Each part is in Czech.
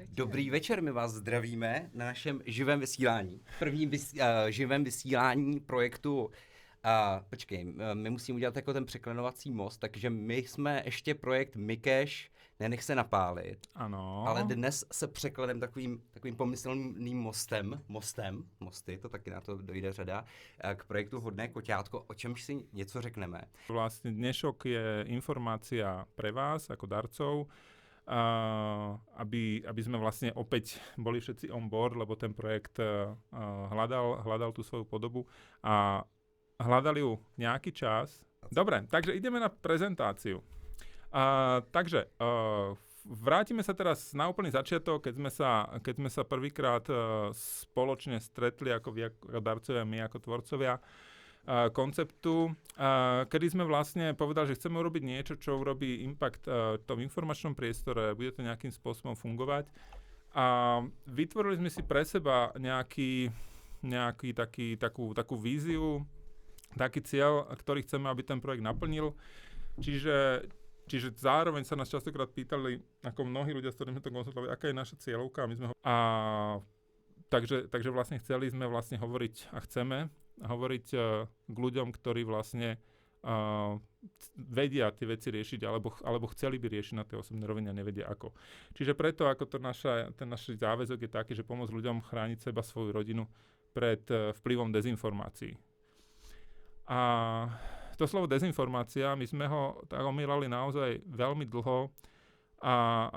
Dobrý večer, my vás zdravíme na našem živém vysílání. Prvním živém vysílání projektu. Počkej, my musíme udělat jako ten překlenovací most, takže my jsme ještě projekt Mikeš, nenech se napálit. Ano. Ale dnes se překladem takovým pomyslným mosty, to taky na to dojde řada, k projektu Hodné koťátko, o čemž si něco řekneme. Vlastne dnešok je informácia pre vás ako darcov, aby sme vlastne opäť boli všetci on board, lebo ten projekt hľadal tú svoju podobu a hľadali ju nejaký čas. Dobre, takže ideme na prezentáciu. Takže vrátime sa teraz na úplný začiatok, keď sme sa prvýkrát spoločne stretli ako vy ako darcovia, my ako tvorcovia konceptu, kedy sme vlastne povedali, že chceme urobiť niečo, čo urobí impact v tom informačnom priestore, bude to nejakým spôsobom fungovať. A vytvorili sme si pre seba takú víziu, taký cieľ, ktorý chceme, aby ten projekt naplnil. Čiže zároveň sa nás častokrát pýtali, ako mnohí ľudia, s ktorými to konzultovali, aká je naša cieľovka. Takže vlastne chceli sme vlastne hovoriť a chceme hovoriť k ľuďom, ktorí vlastne vedia tie veci riešiť, alebo chceli by riešiť na tej osobnej rovine a nevedia ako. Čiže preto, ako ten náš záväzok je taký, že pomôcť ľuďom chrániť seba, svoju rodinu pred vplyvom dezinformácií. A to slovo dezinformácia, my sme ho tak omýlali naozaj veľmi dlho a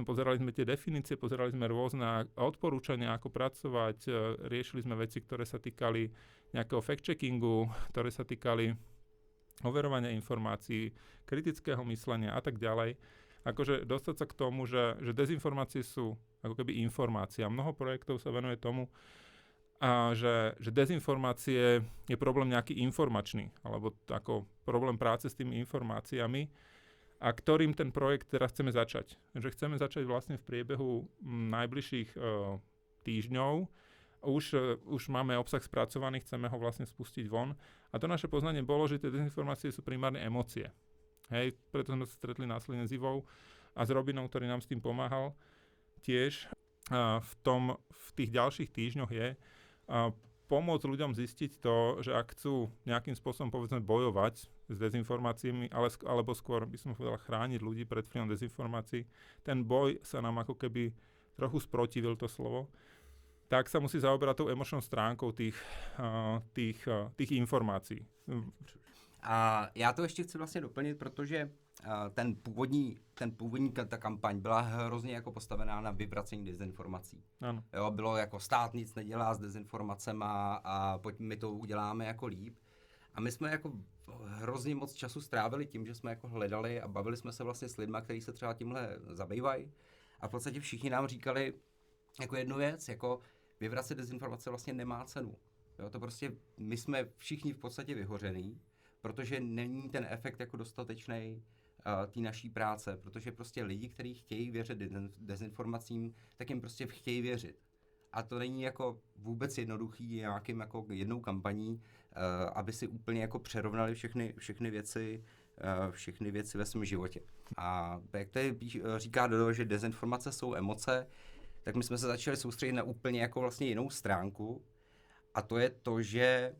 pozerali sme tie definície, pozerali sme rôzne odporúčania, ako pracovať, riešili sme veci, ktoré sa týkali nejakého fact-checkingu, ktoré sa týkali overovania informácií, kritického myslenia a tak ďalej. Akože dostať sa k tomu, že dezinformácie sú ako keby informácia. Mnoho projektov sa venuje tomu, a že dezinformácie je problém nejaký informačný, alebo ako problém práce s tými informáciami, a ktorým ten projekt teraz chceme začať. Že chceme začať vlastne v priebehu najbližších týždňov. Už máme obsah spracovaný, chceme ho vlastne spustiť von. A to naše poznanie bolo, že tie dezinformácie sú primárne emócie. Hej, preto sme sa stretli následne s Ivou a s Robinom, ktorý nám s tým pomáhal tiež. V tých ďalších týždňoch je pomôcť ľuďom zistiť to, že ak chcú nejakým spôsobom povedzme bojovať s dezinformáciami, alebo skôr by som povedal chrániť ľudí pred vplyvom dezinformácií, ten boj sa nám ako keby trochu sprotivil to slovo, tak sa musí zaoberať tou emočnou stránkou tých informácií. A já to ještě chci vlastně doplnit, protože ta kampaň byla hrozně jako postavená na vyvracení dezinformací. Ano. Jo, bylo jako stát nic nedělá s dezinformacema a pojď my to uděláme jako líp. A my jsme jako hrozně moc času strávili tím, že jsme jako hledali a bavili jsme se vlastně s lidma, kteří se třeba tímhle zabývají. A v podstatě všichni nám říkali jako jednu věc, jako vyvracet dezinformace vlastně nemá cenu. Jo, to prostě my jsme všichni v podstatě vyhořený, protože není ten efekt jako dostatečný té naší práce, protože prostě lidi, kteří chtějí věřit dezinformacím, tak jim prostě chtějí věřit. A to není jako vůbec jednoduchý nějakým jako jednou kampaní, aby si úplně jako přerovnali všechny věci ve svém životě. A jak tady říká Dodo, že dezinformace jsou emoce, tak my jsme se začali soustředit na úplně jako vlastně jinou stránku, a to je to, že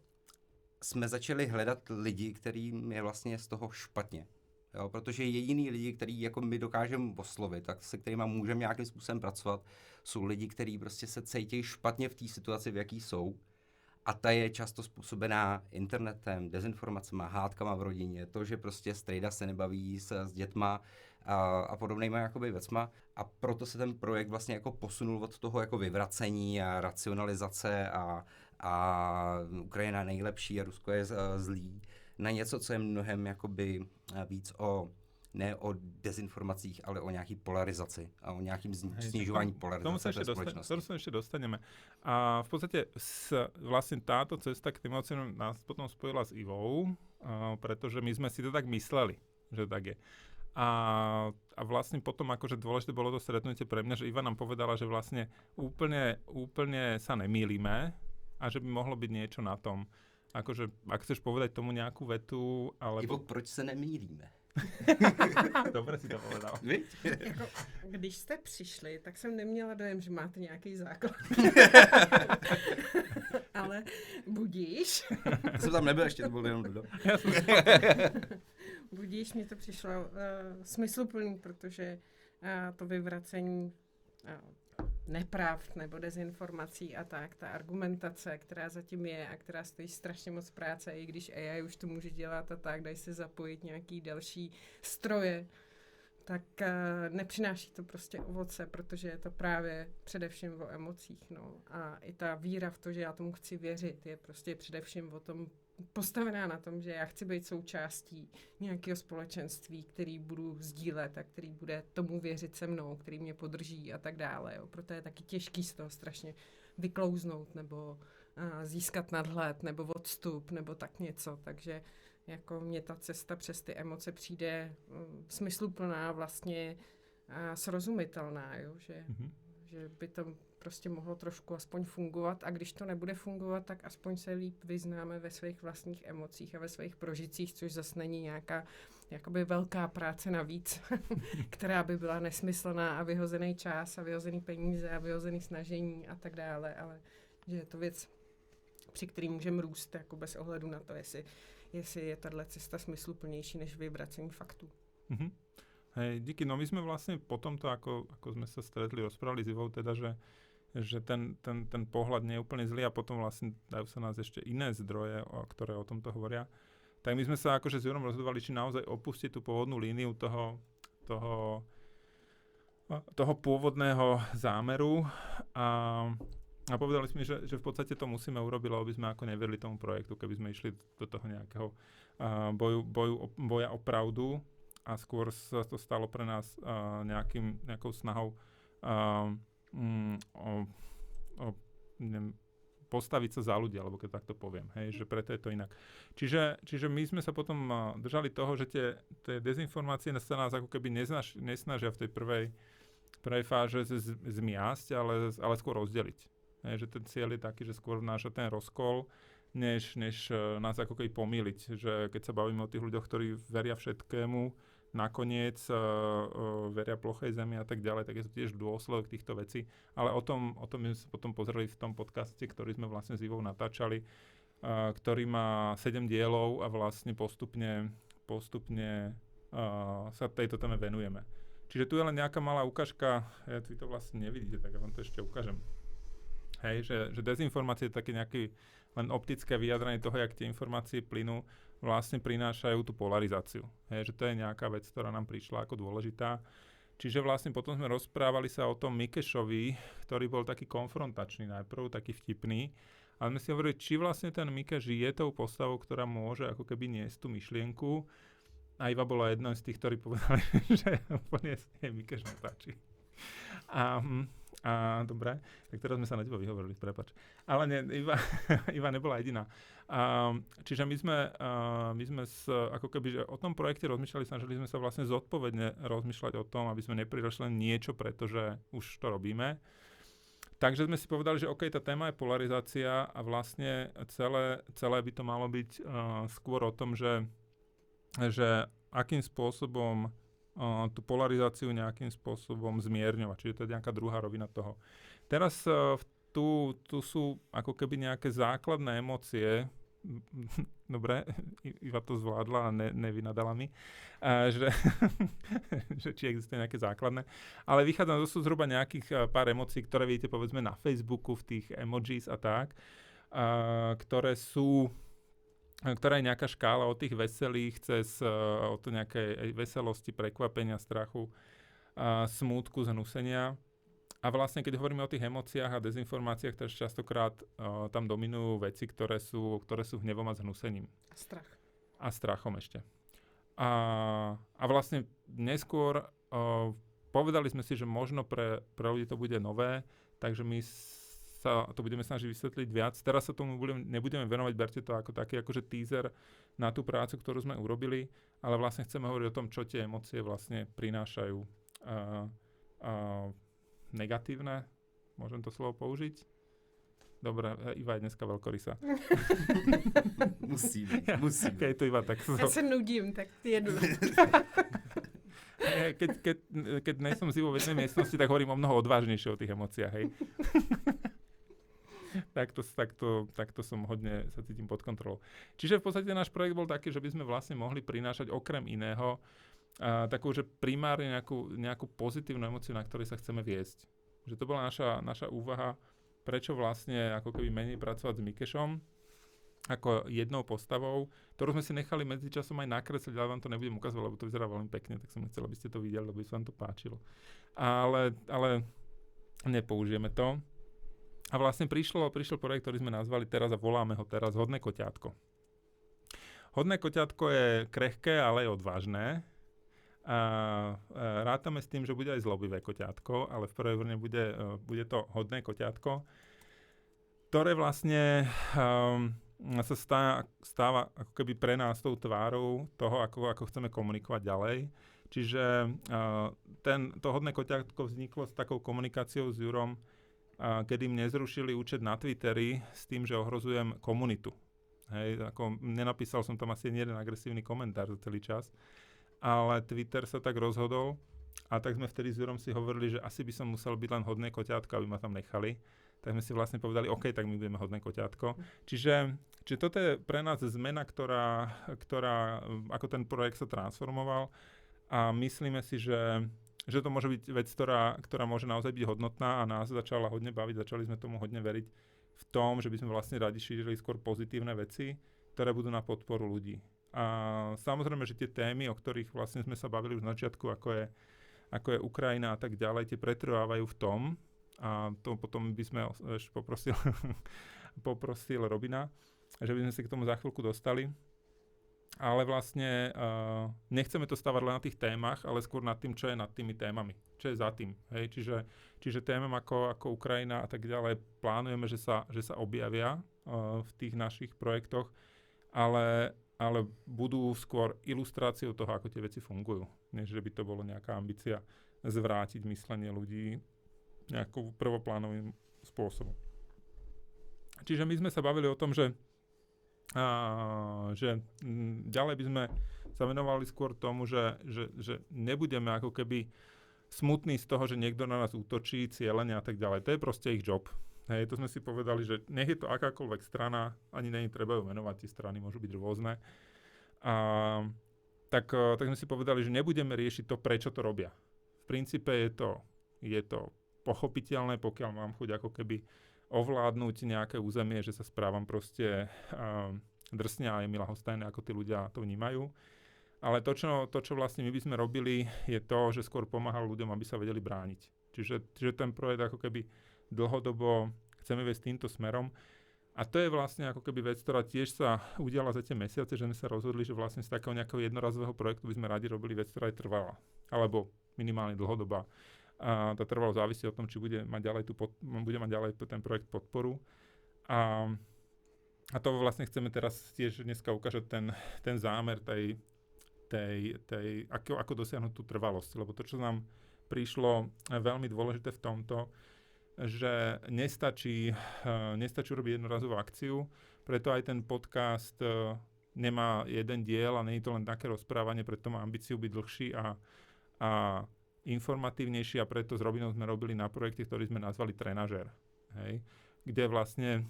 jsme začali hledat lidi, kterým je vlastně z toho špatně. Jo, protože jediný lidi, který jako my dokážeme oslovit, tak se kterýma můžeme nějakým způsobem pracovat, jsou lidi, kteří prostě se cítí špatně v té situaci, v jaký jsou. A ta je často způsobená internetem, dezinformacemi, hádkama v rodině, to, že prostě strejda se nebaví s dětma a podobnýma jakoby věcma. A proto se ten projekt vlastně jako posunul od toho jako vyvracení a racionalizace a Ukrajina je nejlepší a Rusko je zlý, na něco, co je mnohem jakoby víc ne o dezinformacích, ale o nějaký polarizaci a o nějakým snižování polarizace ve společnosti. Tomu sa ešte dostaneme. A v podstate vlastne táto cesta k tým emóciám nás potom spojila s Ivou, pretože my sme si to tak mysleli, že tak je. A vlastne potom akože dôležité bolo to stretnutie pre mňa, že Iva nám povedala, že vlastne úplne sa nemýlime a že by mohlo byť niečo na tom. Akože, ak chceš povedať tomu nejakú vetu, alebo... Ivo, proč se nemýlíme? Dobre si to povedal. Jako, když jste přišli, tak jsem neměla dojem, že máte nějaký základ. Ale budíš. Já jsem tam nebyl ještě, to byl jenom Dudo. Budíš, mi to přišlo smysluplný, protože to vyvracení nepravd nebo dezinformací a tak, ta argumentace, která zatím je a která stojí strašně moc práce, i když AI už to může dělat a tak, dají se zapojit nějaký další stroje, tak nepřináší to prostě ovoce, protože je to právě především o emocích. No. A i ta víra v to, že já tomu chci věřit, je prostě především o tom postavená na tom, že já chci být součástí nějakého společenství, který budu sdílet a který bude tomu věřit se mnou, který mě podrží a tak dále. Jo. Proto je taky těžký z toho strašně vyklouznout nebo získat nadhled nebo odstup nebo tak něco. Takže jako mně ta cesta přes ty emoce přijde smysluplná, vlastně srozumitelná, jo? Že by to prostě mohlo trošku aspoň fungovat a když to nebude fungovat, tak aspoň se líp vyznáme ve svých vlastních emocích a ve svých prožitcích, což zase není nějaká jakoby velká práce navíc, která by byla nesmyslná a vyhozený čas a vyhozený peníze a vyhozený snažení a tak dále, ale že je to věc, při který můžeme růst jako bez ohledu na to, jestli je tahle cesta smysluplnější než vyvracení faktů. Mm-hmm. Hej, díky. No my sme vlastne po tomto, ako sme sa stretli, rozprávali s Ivou, teda, že ten pohľad nie je úplne zlý a potom vlastne dajú sa nás ešte iné zdroje, ktoré o tomto hovoria. Tak my sme sa akože s Jurom rozhodovali, či naozaj opustiť tú pôvodnú líniu toho pôvodného zámeru a povedali sme, že v podstate to musíme urobiť, lebo by sme ako nevedli tomu projektu, keby sme išli do toho nejakého boja o pravdu a skôr sa to stalo pre nás nejakou snahou postaviť sa za ľudí, alebo keď takto poviem, hej, že preto je to inak. Čiže my sme sa potom držali toho, že tie dezinformácie sa nás ako keby nesnažia v tej prvej fáze zmiasť, ale skôr rozdeliť. Hej, že ten cieľ je taký, že skôr vnáša ten rozkol, než nás ako keby pomýliť. Že keď sa bavíme o tých ľuďoch, ktorí veria všetkému, nakoniec veria plochej zemi a tak ďalej, tak je to tiež dôsledok týchto vecí. Ale o tom sme sa potom pozreli v tom podcaste, ktorý sme vlastne s Ivou natáčali, ktorý má 7 dielov a vlastne postupne sa tejto téme venujeme. Čiže tu je len nejaká malá ukážka, vy to vlastne nevidíte, tak ja vám to ešte ukážem. Hej, že dezinformácie je také nejaké len optické vyjadrenie toho, jak tie informácie plynú, vlastne prinášajú tú polarizáciu. Hej, že to je nejaká vec, ktorá nám prišla ako dôležitá. Čiže vlastne potom sme rozprávali sa o tom Mikešovi, ktorý bol taký konfrontačný najprv, taký vtipný. Ale sme si hovorili, či vlastne ten Mikeš je tou postavou, ktorá môže ako keby niesť tú myšlienku. A Iva bola jedna z tých, ktorí povedali, že úplne je Mikeš nepáči. A dobre, tak teraz sme sa na teba vyhovorili, prepáč. Ale nie, Iva nebola jediná. Čiže my sme ako keby, že o tom projekte rozmýšľali, snažili sme sa vlastne zodpovedne rozmýšľať o tom, aby sme neprišli len niečo, pretože už to robíme. Takže sme si povedali, že OK, tá téma je polarizácia a vlastne celé by to malo byť skôr o tom, že akým spôsobom tú polarizáciu nejakým spôsobom zmierňovať. Čiže to je nejaká druhá rovina toho. Teraz tu sú ako keby nejaké základné emócie. Dobre, Iva to zvládla a nevynadala mi, že či existuje nejaké základné. Ale vychádzam zhruba nejakých pár emócií, ktoré vidíte povedzme na Facebooku, v tých emojis a tak, ktorá je nejaká škála od tých veselých cez od nejakej veselosti, prekvapenia, strachu, smútku, zhnusenia. A vlastne, keď hovoríme o tých emóciách a dezinformáciách, tak častokrát tam dominujú veci, ktoré sú hnevom a zhnusením. A strach. A strachom ešte. A vlastne neskôr povedali sme si, že možno pre ľudí to bude nové, takže my sa to budeme snažiť vysvetliť viac. Teraz sa tomu nebudeme venovať, berte to ako taký akože teaser na tú prácu, ktorú sme urobili, ale vlastne chceme hovoriť o tom, čo tie emócie vlastne prinášajú negatívne, môžem to slovo použiť? Dobre, Iva je dneska veľkorysá. Musí byť. Keď to iba tak... Ja sa nudím, tak jedu. Keď nejsem si vo jednej miestnosti, tak hovorím o mnoho odvážnejšie o tých emóciách, hej. takto som hodne sa cítim pod kontrolou. Čiže v podstate náš projekt bol taký, že by sme vlastne mohli prinášať okrem iného takú, že primárne nejakú pozitívnu emóciu, na ktorej sa chceme viesť. Že to bola naša úvaha, prečo vlastne ako keby menej pracovať s Mikešom ako jednou postavou, ktorú sme si nechali medzičasom aj nakresliť, ale vám to nebudem ukazovať, lebo to vyzerá veľmi pekne, tak som nechcel, aby ste to videli, lebo by sa vám to páčilo. Ale nepoužijeme to. A vlastne prišiel projekt, ktorý sme nazvali teraz a voláme ho teraz Hodné koťátko. Hodné koťátko je krehké, ale je odvážne. A rátame s tým, že bude aj zlobivé koťátko, ale v prvej vrne bude to hodné koťátko, ktoré vlastne sa stáva ako keby pre nás tou tvárou toho, ako chceme komunikovať ďalej. Čiže to hodné koťátko vzniklo s takou komunikáciou s Jurom, kedy mne zrušili účet na Twitteri s tým, že ohrozujem komunitu. Hej, nenapísal som tam asi jeden agresívny komentár za celý čas, ale Twitter sa tak rozhodol a tak sme vtedy s Jurom si hovorili, že asi by som musel byť len hodné koťátko, aby ma tam nechali. Tak sme si vlastne povedali, OK, tak my budeme hodné koťátko. Čiže toto je pre nás zmena, ktorá ako ten projekt sa transformoval a myslíme si, že to môže byť vec, ktorá môže naozaj byť hodnotná a nás začala hodne baviť, začali sme tomu hodne veriť v tom, že by sme vlastne radi šírili skôr pozitívne veci, ktoré budú na podporu ľudí. A samozrejme, že tie témy, o ktorých vlastne sme sa bavili už na začiatku, ako je Ukrajina a tak ďalej, tie pretrvávajú v tom, a to potom by sme poprosil Robina, že by sme si k tomu za chvíľku dostali. Ale vlastne nechceme to stavať len na tých témach, ale skôr nad tým, čo je nad tými témami. Čo je za tým. Hej? Čiže témam ako Ukrajina a tak ďalej plánujeme, že sa objavia v tých našich projektoch, ale budú skôr ilustráciou toho, ako tie veci fungujú. Než že by to bolo nejaká ambícia zvrátiť myslenie ľudí nejakou prvoplánovým spôsobom. Čiže my sme sa bavili o tom, že ďalej by sme sa venovali skôr tomu, že nebudeme ako keby smutní z toho, že niekto na nás útočí, cieľene a tak ďalej. To je proste ich job. Hej, to sme si povedali, že nech je to akákoľvek strana, ani není treba ju menovať, tie strany môžu byť rôzne. Tak sme si povedali, že nebudeme riešiť to, prečo to robia. V princípe je to pochopiteľné, pokiaľ mám chuť ako keby ovládnuť nejaké územie, že sa správam proste drsne a je mi ľahostajné, ako tí ľudia to vnímajú. Ale to, čo vlastne my by sme robili, je to, že skôr pomáhal ľuďom, aby sa vedeli brániť. Čiže ten projekt ako keby dlhodobo chceme viesť týmto smerom. A to je vlastne ako keby vec, ktorá tiež sa udiala za tie mesiace, že sme sa rozhodli, že vlastne z takého nejakého jednorazového projektu by sme radi robili vec, ktorá je trvalá. Alebo minimálne dlhodobá. A tá trvalo závisí od tom, či bude mať ďalej ten projekt podporu. A to vlastne chceme teraz tiež dneska ukázať ten zámer ako dosiahnuť tú trvalosť. Lebo to, čo nám prišlo veľmi dôležité v tomto, že nestačí urobiť jednorazovú akciu, preto aj ten podcast nemá jeden diel a nie je to len také rozprávanie, preto má ambíciu byť dlhší a informatívnejší a preto s Robinom sme robili na projekte, ktorý sme nazvali Trenažér. Hej? Kde vlastne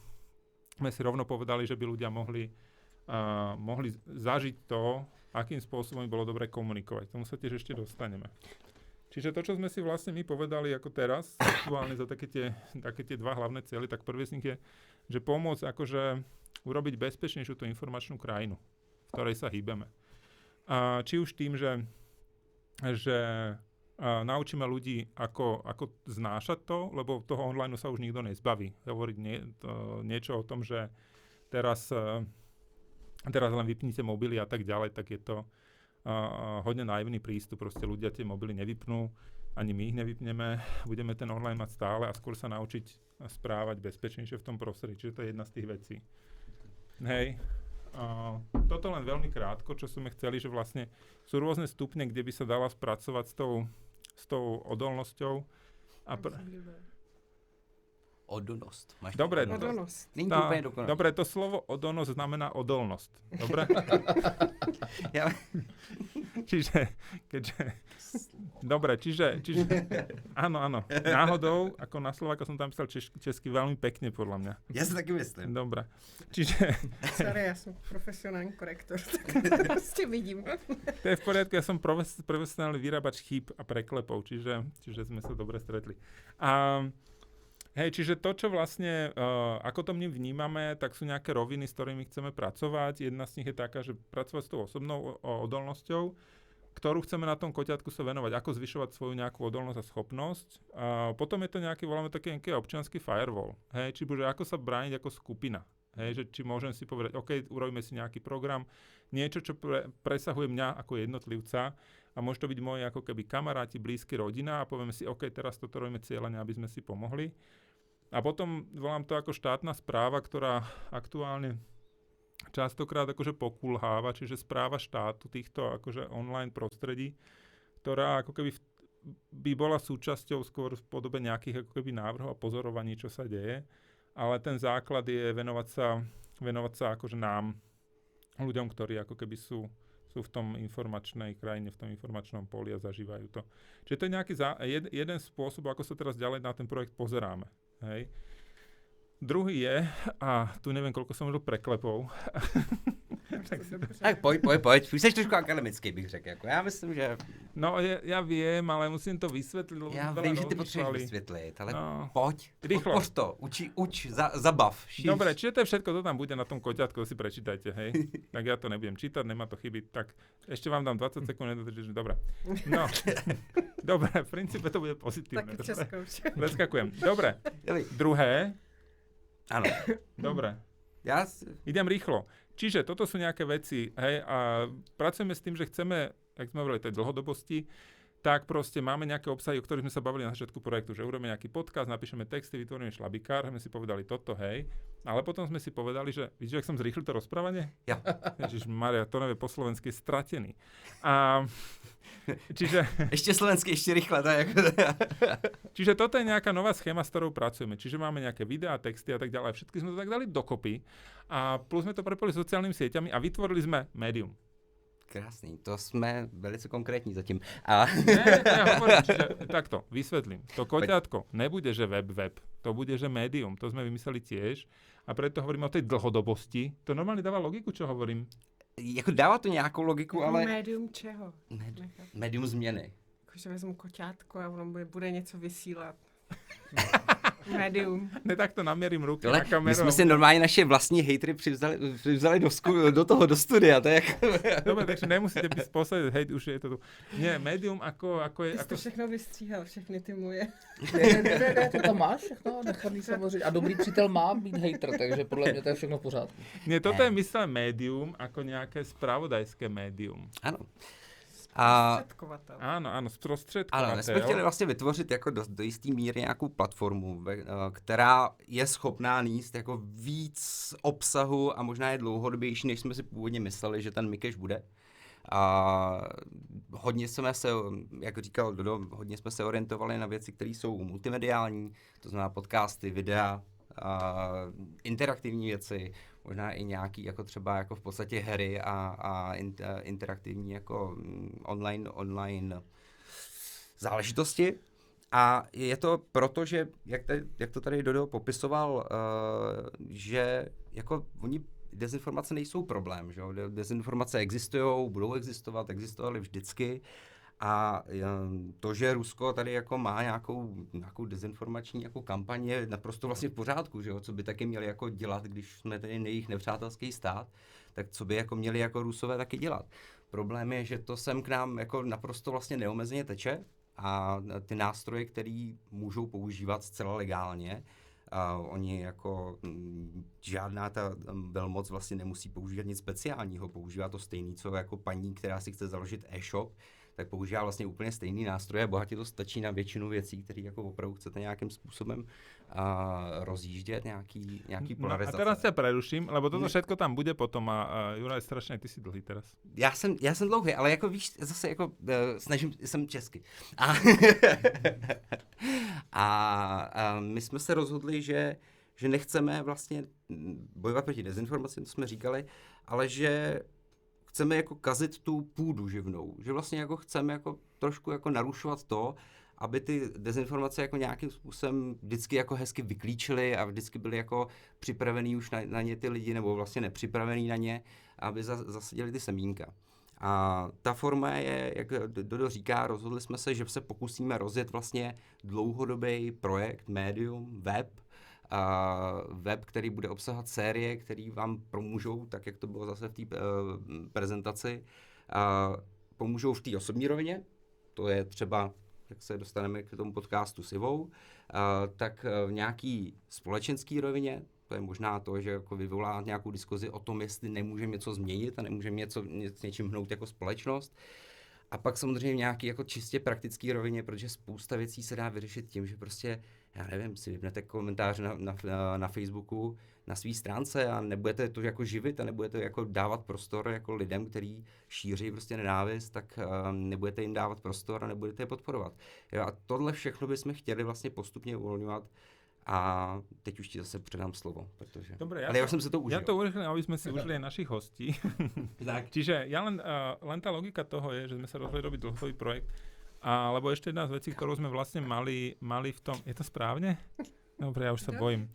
sme si rovno povedali, že by ľudia mohli zažiť to, akým spôsobom by bolo dobre komunikovať. Tomu sa tiež ešte dostaneme. Čiže to, čo sme si vlastne my povedali ako teraz, aktuálne za také tie dva hlavné cieľe, tak prvý z nich je, že pomôcť akože urobiť bezpečnejšiu tú informačnú krajinu, v ktorej sa hýbeme. Či už tým, že naučíme ľudí, ako znášať to, lebo toho online sa už nikto nezbaví. Hovoriť niečo o tom, že teraz len vypnite mobily a tak ďalej, tak je to hodne naivný prístup. Proste ľudia tie mobily nevypnú, ani my ich nevypneme, budeme ten online mať stále a skôr sa naučiť správať bezpečnejšie v tom prostredí. Čiže to je jedna z tých vecí. Hej. Toto len veľmi krátko, čo sme chceli, že vlastne sú rôzne stupne, kde by sa dala spracovať s tou odolnosťou. Odolnost. Máš Dobre, Odolnost. Není to úplně dokonalé. Dobre, to slovo odolnosť znamená odolnosť. Dobre? Ja, Čiže, keďže... Dobre, čiže áno. Náhodou, ako na Slováka som tam písal česky veľmi pekne, podľa mňa. ja si taky myslím. Dobre. Čiže Sorry, já jsem profesionální korektor, tak prostě vidím. to je v poriadku, ja som profesionálny vyrábač chýb a preklepov, čiže sme sa dobre stretli. A hej, čiže to, čo vlastne, ako to my vnímame, tak sú nejaké roviny, s ktorými chceme pracovať. Jedna z nich je taká, že pracovať s tou osobnou odolnosťou, ktorú chceme na tom koťatku sa venovať, ako zvyšovať svoju nejakú odolnosť a schopnosť. A potom je to nejaký, voláme také nejaký občiansky firewall. Hej, či bože, ako sa brániť ako skupina. Hej, že či môžem si povedať, OK, urobíme si nejaký program, niečo, čo presahuje mňa ako jednotlivca a môže to byť moji ako keby kamaráti, blízky, rodina a povieme si, OK, teraz toto robíme cieľene, aby sme si pomohli. A potom volám to ako štátna správa, ktorá aktuálne častokrát akože pokulháva, čiže správa štátu týchto akože online prostredí, ktorá ako keby by bola súčasťou skôr v podobe nejakých ako keby návrhov a pozorovaní, čo sa deje. Ale ten základ je venovať sa akože nám, ľuďom, ktorí ako keby sú v tom informačnej krajine, v tom informačnom poli a zažívajú to. Čiže to je nejaký jeden spôsob, ako sa teraz ďalej na ten projekt pozeráme. Hej. Druhý je, a tu neviem, koľko som už preklepov. Tak pojď. Už jsi trošku akademický, bych řekl. Jako. Já myslím, že... No, ja viem, ale musím to vysvetliť. Já vím, že ty potřebuješ vysvětlit, ale no. pojď. Rýchlo. Podpoř to. Uč, zabav. Šíř. Dobre, čiže to je všetko, to tam bude na tom koťatku, si prečítajte, hej. Tak ja to nebudem čítať, nemá to chyby. Tak ešte vám dám 20 sekúnd, nedodržíš. Dobre. No. Dobre, v princípe to bude pozitívne. Taky českou. Preskakujem. Dobre. Druhé. Áno. Dobre. Ja... Idem rýchlo. Čiže toto sú nejaké veci, hej, a pracujeme s tým, že chceme, jak sme hovorili, tej dlhodobosti, tak proste máme nejaké obsahy, o ktorých sme sa bavili na začiatku projektu, že urobíme nejaký podcast, napíšeme texty, vytvoríme šlabikár, sme si povedali toto, hej, ale potom sme si povedali, že vidíš, jak som zrýchlil to rozprávanie? Ja. Ježišmaria, to nevie po slovensky, stratený. A čiže... Ešte slovensky, ešte rýchle. Čiže toto je nejaká nová schéma, s ktorou pracujeme. Čiže máme nejaké videá, texty a tak ďalej. Všetky sme to tak dali dokopy a plus sme to prepojili sociálnymi sieťami a vytvorili sme médium. Krásný, to jsme velice konkrétní zatím. A... Ne, hovorím, čiže takto, vysvetlím. To koťátko nebude, že web, to bude, že médium. To sme vymysleli tiež a preto hovoríme o tej dlhodobosti. To normálne dáva logiku, čo hovorím. Jako dává to nějakou logiku, ale... Médium čeho? Médium změny. Jakože vezmu koťátko a ono bude něco vysílat. Médium. Ne, tak to namierím ruky ale na kameru. My jsme si normálně naše vlastní hejtry přivzali do studia, to je jako... Dobre, takže nemusíte byť spôsobiť, hej, už je to tu. Nie, médium ako je... Ty jsi to všechno vystříhal, všechny ty moje. Ne, to tam máš všechno nechaný samozřejmě. A dobrý přítel má být hejter, takže podle mě to je všechno v pořádku. Nie, toto je myslené médium ako nejaké spravodajské médium. Ano. Zprostředkovatel. Áno, sprostředkovatel. Ano, my jsme chtěli vlastně vytvořit jako do jistý míry nějakou platformu, která je schopná nést jako víc obsahu a možná je dlouhodobější, než jsme si původně mysleli, že ten Mikeš bude. A hodně jsme se, jak říkal Dodo, hodně jsme se orientovali na věci, které jsou multimediální, to znamená podcasty, videa, interaktivní věci, možná i nějaký jako třeba jako v podstatě hry a interaktivní jako online záležitosti. A je to proto, že jak to tady Dodo popisoval, že jako oni dezinformace nejsou problém, že? Dezinformace existují, budou existovat, existovaly vždycky. A to, že Rusko tady jako má nějakou dezinformační jako kampaň, je naprosto vlastně v pořádku, že jo? Co by taky měli jako dělat, když jsme tady jejich nepřátelský stát, tak co by jako měli jako Rusové taky dělat. Problém je, že to sem k nám jako naprosto vlastně neomezeně teče a ty nástroje, které můžou používat zcela legálně, oni jako žádná ta velmoc vlastně nemusí používat nic speciálního, používá to stejný, co jako paní, která si chce založit e-shop, tak používá vlastně úplně stejný nástroje a bohatě to stačí na většinu věcí, které jako opravdu chcete nějakým způsobem rozjíždět, nějaký polarizace. A teraz ťa preruším, lebo toto všetko tam bude potom a Juraj, strašne, ty si dlhý teraz. Já jsem dlouhý, ale jako víš, zase jako jsem česky. A my jsme se rozhodli, že nechceme vlastně bojovat proti dezinformacím, to jsme říkali, ale že chceme jako kazit tu půdu živnou, že vlastně jako chceme jako trošku jako narušovat to, aby ty dezinformace jako nějakým způsobem vždycky jako hezky vyklíčily a vždycky byly jako připravený už na ně ty lidi, nebo vlastně nepřipravený na ně, aby zasadili ty semínka. A ta forma je, jak Dodo říká, rozhodli jsme se, že se pokusíme rozjet vlastně dlouhodobý projekt, médium, web, který bude obsahovat série, které vám pomůžou, tak jak to bylo zase v té prezentaci, pomůžou v té osobní rovině, to je třeba, jak se dostaneme k tomu podcastu s Ivou, tak v nějaký společenský rovině, to je možná to, že jako vyvolá nějakou diskuzi o tom, jestli nemůžeme něco změnit a nemůžeme s něčím hnout jako společnost. A pak samozřejmě nějaký jako čistě praktický rovině, protože spousta věcí se dá vyřešit tím, že prostě, já nevím, si vypnete komentář na Facebooku, na své stránce a nebudete to jako živit a nebudete jako dávat prostor jako lidem, kteří šíří prostě nenávist, tak nebudete jim dávat prostor a nebudete je podporovat. Jo, a tohle všechno bychom chtěli vlastně postupně uvolňovat. A teď už ti zase předám slovo, protože... Dobre, ale ja som sa to užil. Ja to urýchlim, aby sme si užili aj našich hostí. Tak. Čiže len tá logika toho je, že sme sa rozhodli robiť dlhodobý projekt. Lebo ešte jedna z vecí, ktorú sme vlastne mali v tom... Je to správne? Dobre, ja už sa bojím.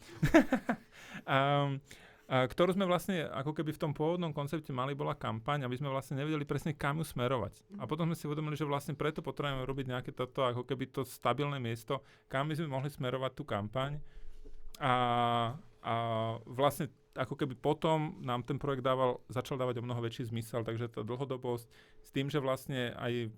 Ktorú sme vlastne, ako keby v tom pôvodnom koncepte mali, bola kampaň, aby sme vlastne nevedeli presne, kam ju smerovať. A potom sme si uvedomili, že vlastne preto potrebujeme robiť nejaké toto, ako keby to stabilné miesto, kam by sme mohli smerovať tú kampaň. A vlastne ako keby potom nám ten projekt začal dávať o mnoho väčší zmysel, takže tá dlhodobosť s tým, že vlastne aj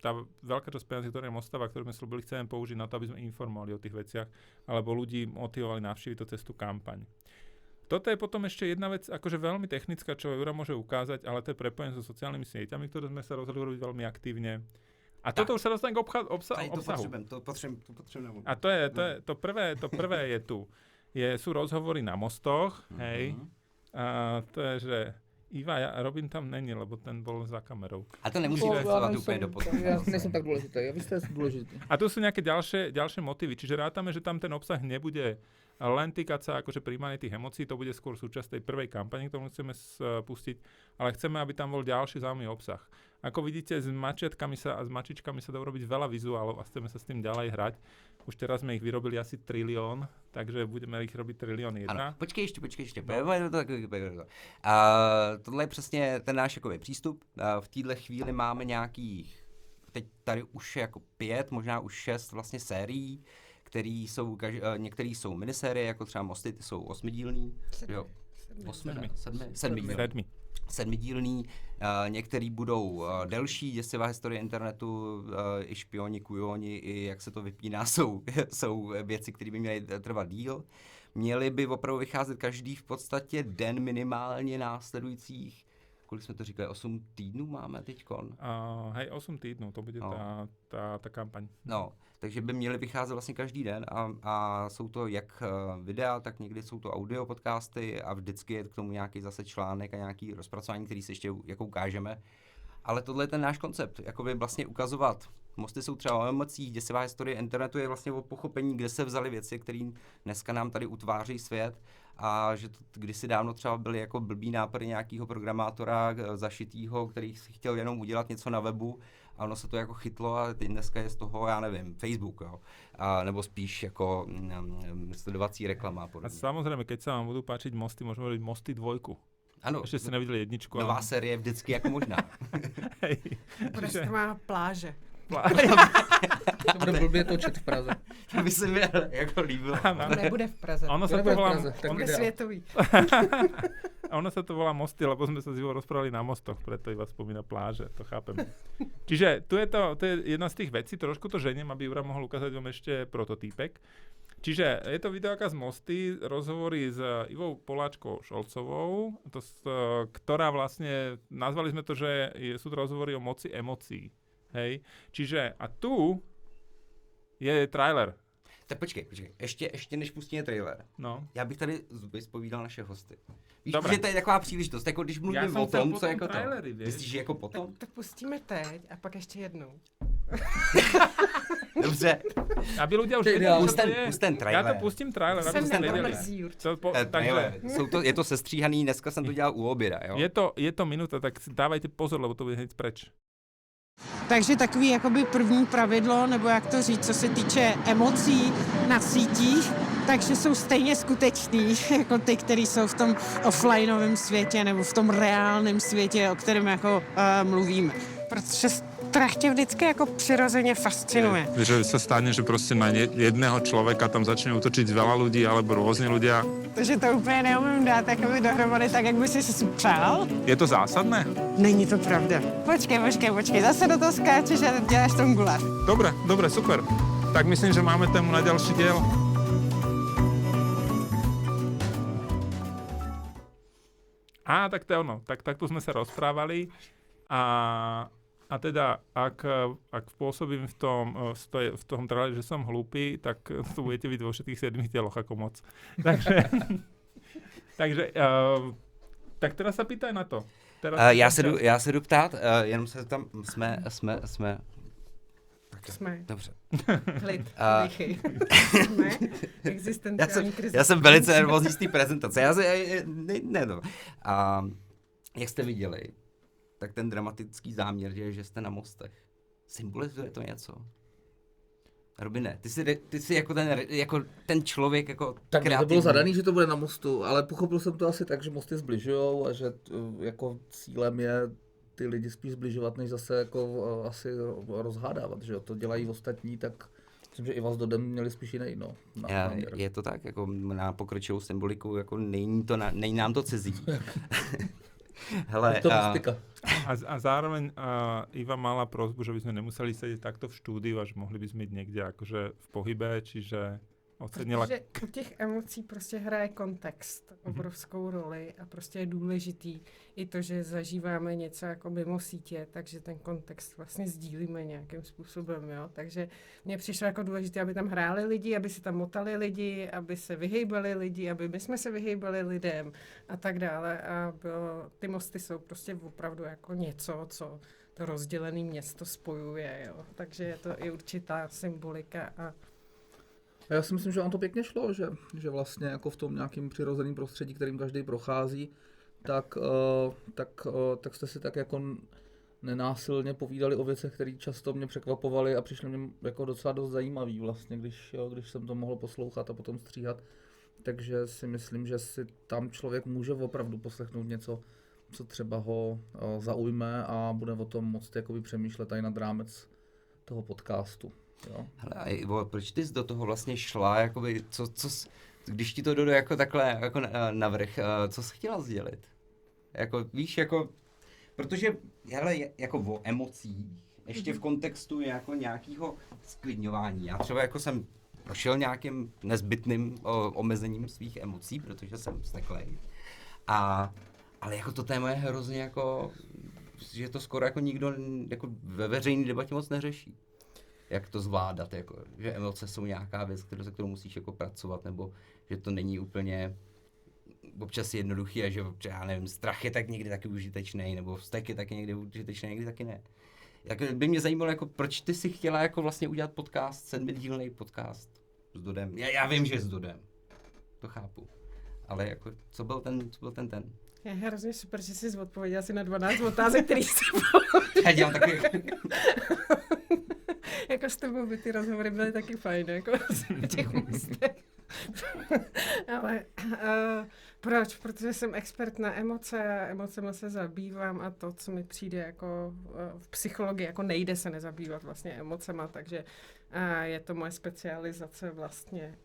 tá veľká časť peniazí, ktoré nám ostáva, ktoré sme slúbili, chceme použiť na to, aby sme informovali o tých veciach, alebo ľudí motivovali navštíviť to cez tú kampaň. Toto je potom ešte jedna vec, akože veľmi technická, čo Jura môže ukázať, ale to je prepojenie so sociálnymi sieťami, ktoré sme sa rozhodli robiť veľmi aktívne. A toto už sa dostane k obsahu. To potrebujem. A to prvé je tu. Sú rozhovory na mostoch, hej. A to je, že Iva, Robin tam není, lebo ten bol za kamerou. A to nemusíme vyslovať úplne do podcastu. Ja nejsem tak dôležitý, ja vy ste dôležitý. A tu sú nejaké ďalšie motívy, čiže rátame, že tam ten obsah nebude len týkať sa akože príjmania tých emócií, to bude skôr súčasť tej prvej kampane, ktorú chceme pustiť, ale chceme, aby tam bol ďalší zaujímavý obsah. Ako vidíte, s mačiatkami a s mačičkami sa dá urobiť veľa vizuálov a chceme sa s tým ďalej hrať. Už teraz sme ich vyrobili asi 1 000 000, takže budeme ich robiť 1 000 000. Ano, počkej ještě. Tohle je přesně ten náš jakoby přístup. V téhle chvíli máme nějakých, teď tady už jako 5, možná už 6 vlastně sérií, některé jsou minisérie, jako třeba Mosty, ty jsou 8dílný. Sedmidílný, některý budou delší, děsivá historie internetu, i špioni, kujoni, i jak se to vypíná, jsou věci, které by měly trvat díl. Měly by opravdu vycházet každý v podstatě den minimálně následujících, kolik jsme to říkali, 8 týdnů máme teďkon? Hej, 8 týdnů, to bude ta kampaň. No, takže by měly vycházet vlastně každý den a jsou to jak videa, tak někdy jsou to audio podcasty a vždycky je k tomu nějaký zase článek a nějaký rozpracování, který si ještě jako ukážeme. Ale tohle je ten náš koncept, jakoby vlastně ukazovat. Mosty jsou třeba o emocích, děsivá historie internetu je vlastně o pochopení, kde se vzaly věci, které dneska nám tady utváří svět a že to kdysi dávno třeba byly jako blbý nápady nějakého programátora zašitýho, který si chtěl jenom udělat něco na webu a ono se to jako chytlo a teď dneska je z toho, já nevím, Facebook, jo. Nebo spíš jako sledovací reklama. A samozřejmě, keď se vám budou páčiť Mosty, můžeme robiť Mosty 2. Ano. Ještě jste neviděli 1. Nová série je vždycky jako možná. Prostě má pláže. To bude blbě točit v Praze. To by se mi jako líbilo. To nebude v Praze. Ono sa to volá... To bude světový. A ono sa to volá Mosty, lebo sme sa s Ivou rozprávali na mostoch, preto iba spomína pláže, to chápem. Čiže tu je to je jedna z tých vecí, trošku to ženiem, aby Jura mohol ukázať vám ešte prototýpek. Čiže je to videoka z Mosty, rozhovory s Ivou Poláčkou Šolcovou, ktorá vlastne, nazvali sme to, že sú to rozhovory o moci emócií. Hej? Čiže a tu je trailer. Tak počkej. Ještě než pustíme trailer. No. Já bych tady vyspovídal naše hosty. Víš, Dobré. že to je taková příležitost, jako když mluvím o tom, co jako trailery, to. vieš? Myslíš, že jako potom? Tak pustíme teď a pak ještě jednou. Dobře. Aby ľudia už To je vedeli, čo Pust to ten- je. pust ten trailer. Ja to pustím trailer, aby Jsem ste trailer. vedeli. mrzí určitě. Takže Trailer. Je to sestříhaný, dneska jsem to dělal u oběda, jo? je to minúta, tak si dávajte pozor, lebo to bude hneď preč. Takže takový jakoby první pravidlo, nebo jak to říct, co se týče emocí na sítích, takže jsou stejně skuteční jako ty, které jsou v tom offlineovém světě nebo v tom reálném světě, o kterém jako mluvíme. Protože strach tě vždycky jako přirozeně fascinuje. Že sa stane, že proste na jedného človeka tam začne útočiť veľa ľudí alebo rôzne ľudia. Takže to úplně neumím dát jakoby dohromady tak, jak by si přál. Je to zásadné? Není to pravda. Počkej, zase do toho skáčeš a děláš tom guláš. Dobre, super. Tak myslím, že máme tému na ďalší diel. Tak to je ono. Tak tu sme sa rozprávali a teda, ak pôsobím v tom traileri, že som hlúpy, tak to budete vidieť vo všetkých 7 dieloch ako moc. Takže tak teraz sa pýtaj na to. Já se jdu ptát, jenom se tam jsme. Dobře. Klid, A- dýchej. Jsme existenciální krize. Já jsem velice nervózní z té prezentace. Jak jste viděli, tak ten dramatický záměr, že jste na mostech, symbolizuje to něco? Robine, ty jsi jako ten člověk jako Tak to kreativní. bylo zadaný, že to bude na mostu, ale pochopil jsem to asi tak, že mosty zbližujou a že jako cílem je ty lidi spíš zbližovat, než zase jako asi rozhádávat, že jo, to dělají ostatní, tak myslím, že i vás dodem měli spíš jiný, no. Je to tak, jako na pokročilou symboliku, jako není nám to cizí. Hele, Je to mystika. A zároveň Iva mala prosbu, že by sme nemuseli sedieť takto v štúdiu, až mohli by sme byť niekde akože v pohybe, čiže ocenila... Protože u těch emocí prostě hraje kontext obrovskou roli a prostě je důležitý i to, že zažíváme něco jako mimo sítě, takže ten kontext vlastně sdílíme nějakým způsobem, jo. Takže mně přišlo jako důležité, aby tam hráli lidi, aby se tam motali lidi, aby se vyhejbali lidi, aby my jsme se vyhejbali lidem a tak dále. A ty mosty jsou prostě opravdu jako něco, co to rozdělené město spojuje, jo. Takže je to i určitá symbolika a A já si myslím, že vám to pěkně šlo, že vlastně jako v tom nějakým přirozeným prostředí, kterým každý prochází, tak jste si tak jako nenásilně povídali o věcech, které často mě překvapovaly a přišly mě jako docela dost zajímavý vlastně, když jsem to mohl poslouchat a potom stříhat. Takže si myslím, že si tam člověk může opravdu poslechnout něco, co třeba ho zaujme a bude o tom moct jakoby přemýšlet tady nad rámec toho podcastu. Jo. Hele, a Ivo, proč ty jsi do toho vlastně šla, jakoby, když ti to jde jako takhle jako navrch, co jsi chtěla sdělit? Jako, víš, jako, protože, hele, jako o emocích, ještě v kontextu jako nějakého sklidňování. Já třeba jako jsem prošel nějakým nezbytným omezením svých emocí, protože jsem vzteklej. Ale jako to téma je hrozně jako, že to skoro jako nikdo jako ve veřejné debatě moc neřeší. Jak to zvládat, jako, že emoce jsou nějaká věc, se kterou musíš jako pracovat, nebo že to není úplně občas jednoduchý a že já nevím, strach je tak někdy taky užitečný, nebo vztek je taky někdy užitečný, někdy taky ne. Jak by mě zajímalo, jako, proč ty si chtěla jako vlastně udělat podcast, 7dílný podcast s Dodem. Já vím, že s Dodem, to chápu, ale jako, co byl ten? Je hrozně super, že jsi odpověděl si na 12 otázek, který jsi položil. Já dělám takový... Jako s tebou by ty rozhovory byly taky fajn, jako v těch mostech. Ale proč? Protože jsem expert na emoce a emocema se zabývám a to, co mi přijde jako v psychologii, jako nejde se nezabývat vlastně emocema, takže A je to moje specializace vlastně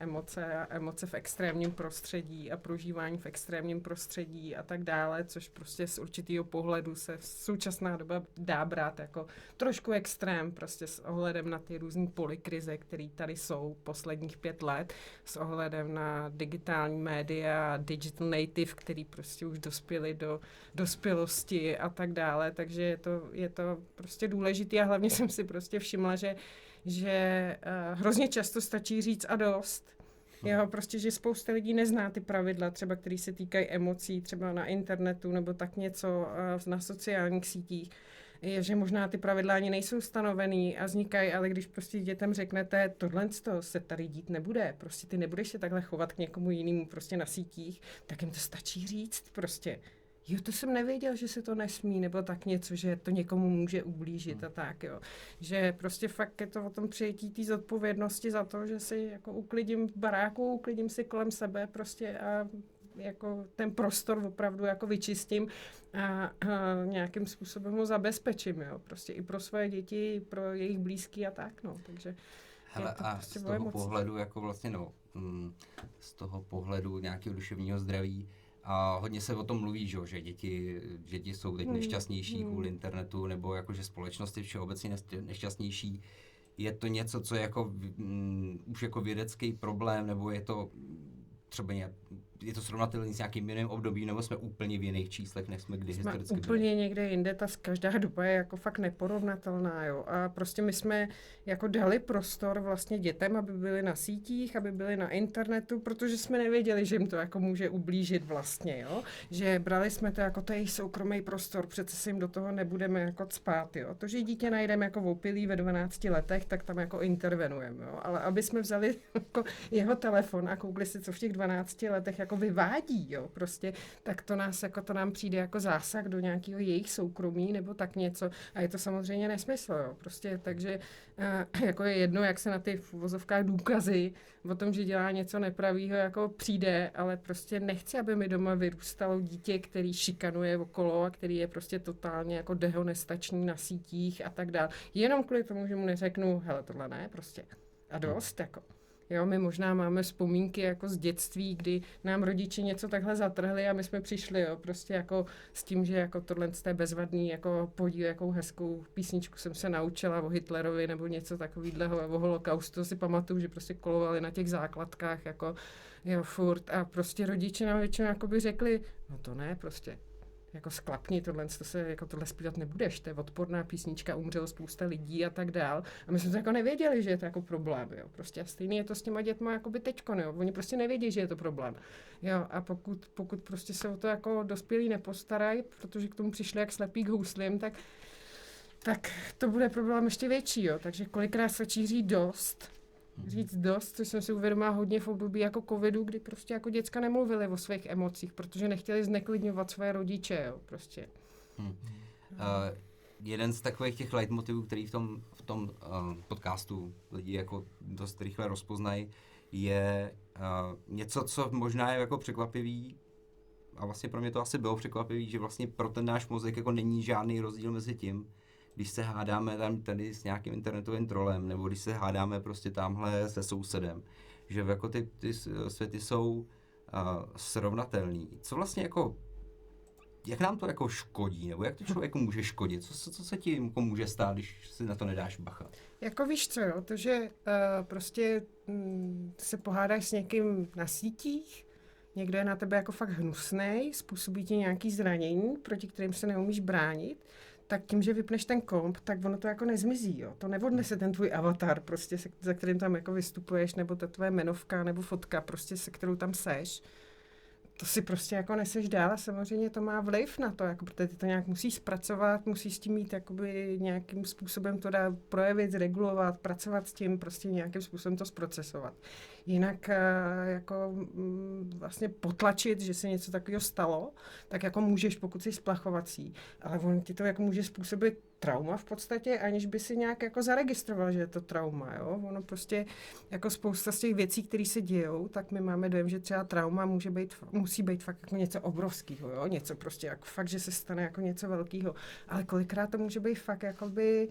emoce v extrémním prostředí a prožívání v extrémním prostředí a tak dále, což prostě z určitého pohledu se v současná doba dá brát jako trošku extrém, prostě s ohledem na ty různý polykrize, které tady jsou posledních 5 let, s ohledem na digitální média, digital native, který prostě už dospěli do dospělosti a tak dále, takže je to prostě důležité a hlavně jsem si prostě všimla, že hrozně často stačí říct a dost. Jo, prostě, že spousta lidí nezná ty pravidla, třeba které se týkají emocí, třeba na internetu nebo tak něco na sociálních sítích. Je, že možná ty pravidla ani nejsou stanovený a vznikají, ale když prostě dětem řeknete, tohle se tady dít nebude, prostě ty nebudeš se takhle chovat k někomu jinému prostě na sítích, tak jim to stačí říct prostě. Jo, to jsem nevěděl, že se to nesmí, nebo tak něco, že to někomu může ublížit a tak, jo. Že prostě fakt je to o tom přijetí té zodpovědnosti za to, že si jako uklidím baráku, uklidím si kolem sebe prostě a jako ten prostor opravdu jako vyčistím a nějakým způsobem ho zabezpečím, jo. Prostě i pro svoje děti, i pro jejich blízký a tak, no, takže hele, a prostě z toho pohledu jako vlastně, no, z toho pohledu nějakého duševního zdraví, a hodně se o tom mluví, že děti jsou teď nešťastnější kvůli internetu, nebo jakože společnost je všeobecně nešťastnější. Je to něco, co je jako už jako vědecký problém, nebo je to třeba je to srovnatelné s nějakým jiným obdobím, nebo jsme úplně v jiných číslech, než jsme kdy historicky byli? Úplně někde jinde, každá doba je jako fakt neporovnatelná, jo. A prostě my jsme jako dali prostor vlastně dětem, aby byli na sítích, aby byli na internetu, protože jsme nevěděli, že jim to jako může ublížit vlastně, jo. Že brali jsme to jako jejich soukromý prostor, přece si jim do toho nebudeme jako cpát, jo. To, že dítě najdeme jako opilý ve 12 letech, tak tam jako intervenujeme, jo. Ale aby jsme vzali jako jeho telefon a koukli si, co v těch 12 letech jako vyvádí, jo, prostě, tak to nám přijde jako zásah do nějakého jejich soukromí nebo tak něco a je to samozřejmě nesmysl, jo, prostě, takže jako je jedno, jak se na ty v uvozovkách důkazy o tom, že dělá něco nepravýho, jako přijde, ale prostě nechci, aby mi doma vyrůstalo dítě, který šikanuje okolo a který je prostě totálně jako dehonestační na sítích a tak dále. Jenom kvůli tomu, že mu neřeknu, hele, tohle ne, prostě. A dost, jako. Jo, my možná máme vzpomínky jako z dětství, kdy nám rodiče něco takhle zatrhli a my jsme přišli, jo, prostě jako s tím, že jako tohle je bezvadný, jako podíl, jakou hezkou písničku jsem se naučila o Hitlerovi nebo něco takového, o holokaustu, si pamatuju, že prostě kolovali na těch základkách, jako jo, furt a prostě rodiče nám většinou jako by řekli, no to ne, prostě. Jako sklapni, tohle zpívat nebudeš, to je odporná písnička, umřelo spousta lidí a tak dál. A my jsme to jako nevěděli, že je to jako problém, jo. Prostě a stejný je to s těma dětma jakoby teďko, jo. Oni prostě nevědí, že je to problém. Jo, a pokud prostě se o to jako dospělí nepostarají, protože k tomu přišli jak slepý k houslím, tak to bude problém ještě větší, jo. Takže kolikrát stačí říct dost, což jsem si uvědomila hodně v období jako covidu, kdy prostě jako děcka nemluvili o svých emocích, protože nechtěli zneklidňovat své rodiče, jo, prostě. Jeden z takových těch leitmotivů, který v tom podcastu lidi jako dost rychle rozpoznají, je něco, co možná je jako překvapivý, a vlastně pro mě to asi bylo překvapivý, že vlastně pro ten náš mozek jako není žádný rozdíl mezi tím, když se hádáme tady s nějakým internetovým trolem, nebo když se hádáme prostě tamhle se sousedem, že jako ty světy jsou srovnatelný. Co vlastně jako, jak nám to jako škodí, nebo jak to člověku může škodit? Co se ti jako může stát, když si na to nedáš bacha? Jako víš co, jo, to, že prostě se pohádáš s někým na sítích, někdo je na tebe jako fakt hnusnej, způsobí ti nějaký zranění, proti kterým se neumíš bránit, tak tím, že vypneš ten komp, tak ono to jako nezmizí, jo. To neodnese ten tvůj avatar, prostě, za kterým tam jako vystupuješ, nebo ta tvoje jmenovka, nebo fotka, prostě, se kterou tam seš. To si prostě jako neseš dál a samozřejmě to má vliv na to, jako, protože ty to nějak musíš zpracovat, musíš s tím mít jakoby nějakým způsobem to dá projevit, zregulovat, pracovat s tím, prostě nějakým způsobem to zprocesovat. Jinak jako vlastně potlačit, že se něco takového stalo, tak jako můžeš, pokud jsi splachovací, ale on ti to jako může způsobit trauma v podstatě, aniž by si nějak jako zaregistroval, že je to trauma, jo. Ono prostě jako spousta z těch věcí, které se dějou, tak my máme dojem, že třeba trauma musí být fakt jako něco obrovského, jo. Něco prostě jako fakt, že se stane jako něco velkého. Ale kolikrát to může být fakt jakoby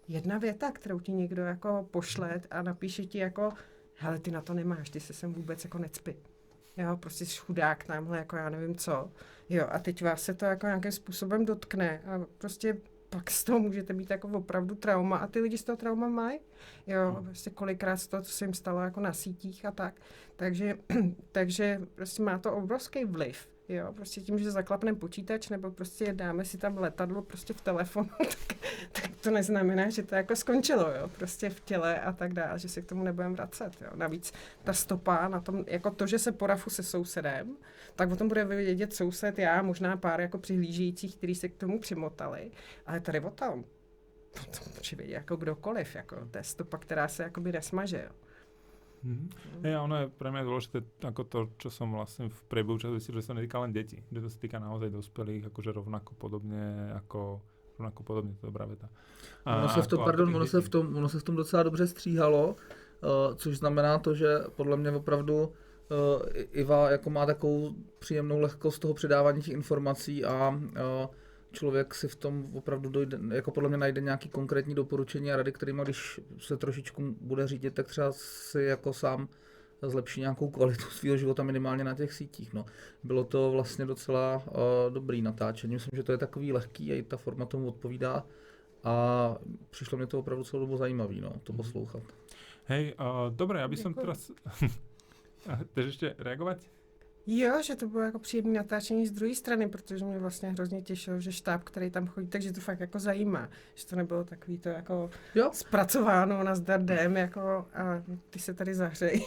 jedna věta, kterou ti někdo jako pošle a napíše ti jako, hele, ty na to nemáš, ty se sem vůbec jako necpi. Jo, prostě jsi chudák tamhle, jako já nevím co. Jo, a teď vás se to jako nějakým způsobem dotkne a prostě pak z toho můžete být jako opravdu trauma a ty lidi z toho trauma mají. Jo, prostě kolikrát z toho, co se jim stalo jako na sítích a tak. Takže prostě má to obrovský vliv. Jo, prostě tím, že zaklapneme počítač nebo prostě dáme si tam letadlo prostě v telefonu, tak to neznamená, že to jako skončilo, jo, prostě v těle a tak dále, že se k tomu nebudeme vracet, jo. Navíc ta stopa na tom, jako to, že se porafu se sousedem, tak o tom bude vědět soused, já, možná pár jako přihlížejících, kteří se k tomu přimotali, ale tady o tom může vědět jako kdokoliv, jako to je stopa, která se jakoby nesmaže, jo. Ja, ono je pre mňa dôležité ako to, čo som vlastne v priebehu času zistil, že sa netýka len detí, že to sa týka naozaj dospelých, akože rovnako podobne, to je dobrá veta. Ono se v tom docela dobře stříhalo, což znamená to, že podle mě opravdu Iva jako má takovou příjemnou lehkost toho předávání těch informací a člověk si v tom opravdu dojde, jako podle mě najde nějaký konkrétní doporučení a rady, kterýma když se trošičku bude řídit, tak třeba si jako sám zlepší nějakou kvalitu svého života minimálně na těch sítích. No. Bylo to vlastně docela dobrý natáčení, myslím, že to je takový lehký a i ta forma tomu odpovídá a přišlo mě to opravdu celou dobu zajímavý, no, to poslouchat. Hej, dobre, ja by som teraz... Chceš ešte reagovať? Jo, že to bylo jako příjemné natáčení z druhé strany, protože mě vlastně hrozně těšilo, že štáb, který tam chodí, takže to fakt jako zajímá. Že to nebylo takový to jako zpracováno na zdar jdem, jako a ty se tady zahřej.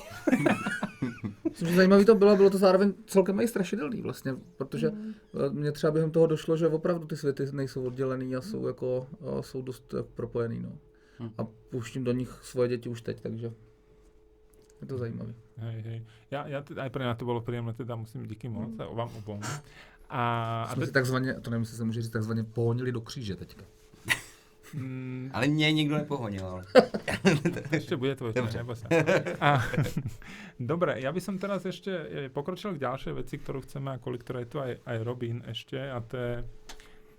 Myslím, že zajímavý to bylo to zároveň celkem i strašidelný vlastně, protože mě třeba během toho došlo, že opravdu ty světy nejsou oddělený a jsou dost propojený, no. A pouštím do nich svoje děti už teď, takže je to zajímavé. Hej. Ja aj pre mňa to bolo príjemné, teda musím díky moc vám obom. Jsme si takzvaně, to nevím, jestli se může říct, takzvaně pohonili do kříže teďka. Ale mě nikdo nepohonil, ale... Ešte bude tvoj čas, nebo sa. Dobre, ja by som teraz ešte pokročil k ďalšej veci, ktorú chceme, a kvôli ktorej tu aj Robin ešte, a to je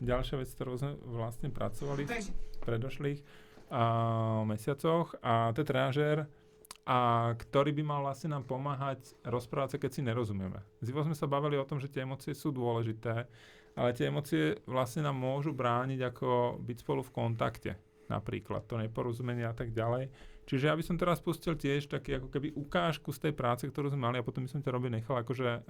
ďalšia vec, ktorou sme vlastne pracovali v predošlých mesiacoch, a to je trenažér, a ktorý by mal vlastne nám pomáhať rozprávať sa, keď si nerozumieme. S Ivo sme sa bavili o tom, že tie emócie sú dôležité, ale tie emócie vlastne nám môžu brániť ako byť spolu v kontakte. Napríklad to neporozumenie a tak ďalej. Čiže ja by som teraz pustil tiež taký ako keby ukážku z tej práce, ktorú sme mali, a potom by som ťa nechal akože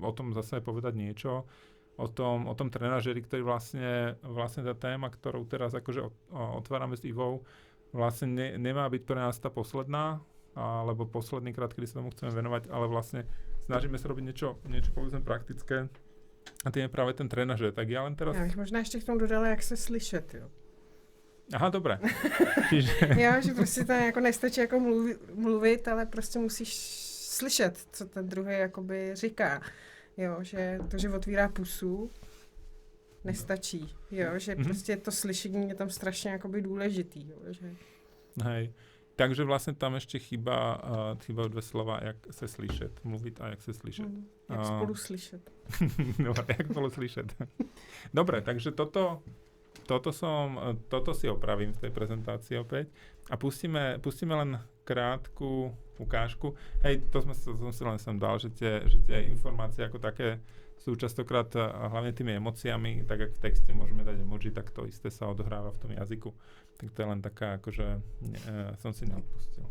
o tom zase povedať niečo. O tom trenažéri, ktorý vlastne tá téma, ktorú teraz akože otvárame s Ivou, vlastne nemá byť pre nás tá posledná, alebo posledný krát, kedy sa tomu chceme venovať, ale vlastne snažíme sa robiť niečo povedzme praktické. A tým je práve ten trenažér. Tak ja len teraz... Já bych možná ještě k tomu dodala, jak se slyšet, jo. Aha, dobré. Jo, že prostě to jako nestačí jako mluvit, ale prostě musíš slyšet, co ten druhý jakoby říká. Jo, že to, že otvírá pusu, nestačí. Jo, že prostě to slyšení je tam strašně jakoby důležitý. Jo, že... Hej. Takže vlastne tam ešte chýba dve slova, jak se slyšet. Mluvit a jak se slyšet. Jak spolu slyšet. Dobre, jak spolu slyšet. Dobre, takže toto si opravím v tej prezentácii opäť. A pustíme len krátku ukážku. Hej, to som si len sem dal, že tie informácie ako také sú častokrát hlavne tými emóciami, tak jak v texte môžeme dať emoji, tak to isté sa odohráva v tom jazyku. Tak to je len taká, akože som si neodpustil.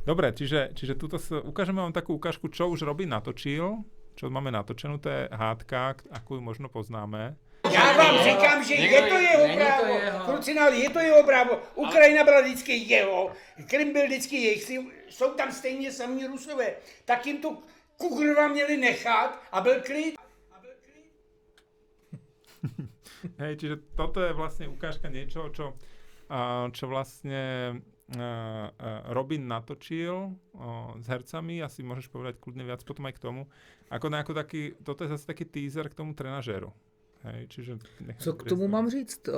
Dobre, čiže tuto ukážeme vám takú ukážku, čo už Robin natočil, čo máme natočenú, to je hádka, akú ju možno poznáme. Já vám říkám, že je to jeho právo. Krucinál, je to jeho právo. Ukrajina byla vždycky jeho. Krym byl vždycky jejich. Jsou tam stejně samí Rusové. Tak jim to kurva měli nechat a byl klid. Hej, čiže toto je vlastne ukážka niečoho, čo vlastne Robin natočil s hercami, asi môžeš povedať kľudne viac potom aj k tomu. Toto je zase taký teaser k tomu trenažéru. Hej, čiže co k tomu mám říct?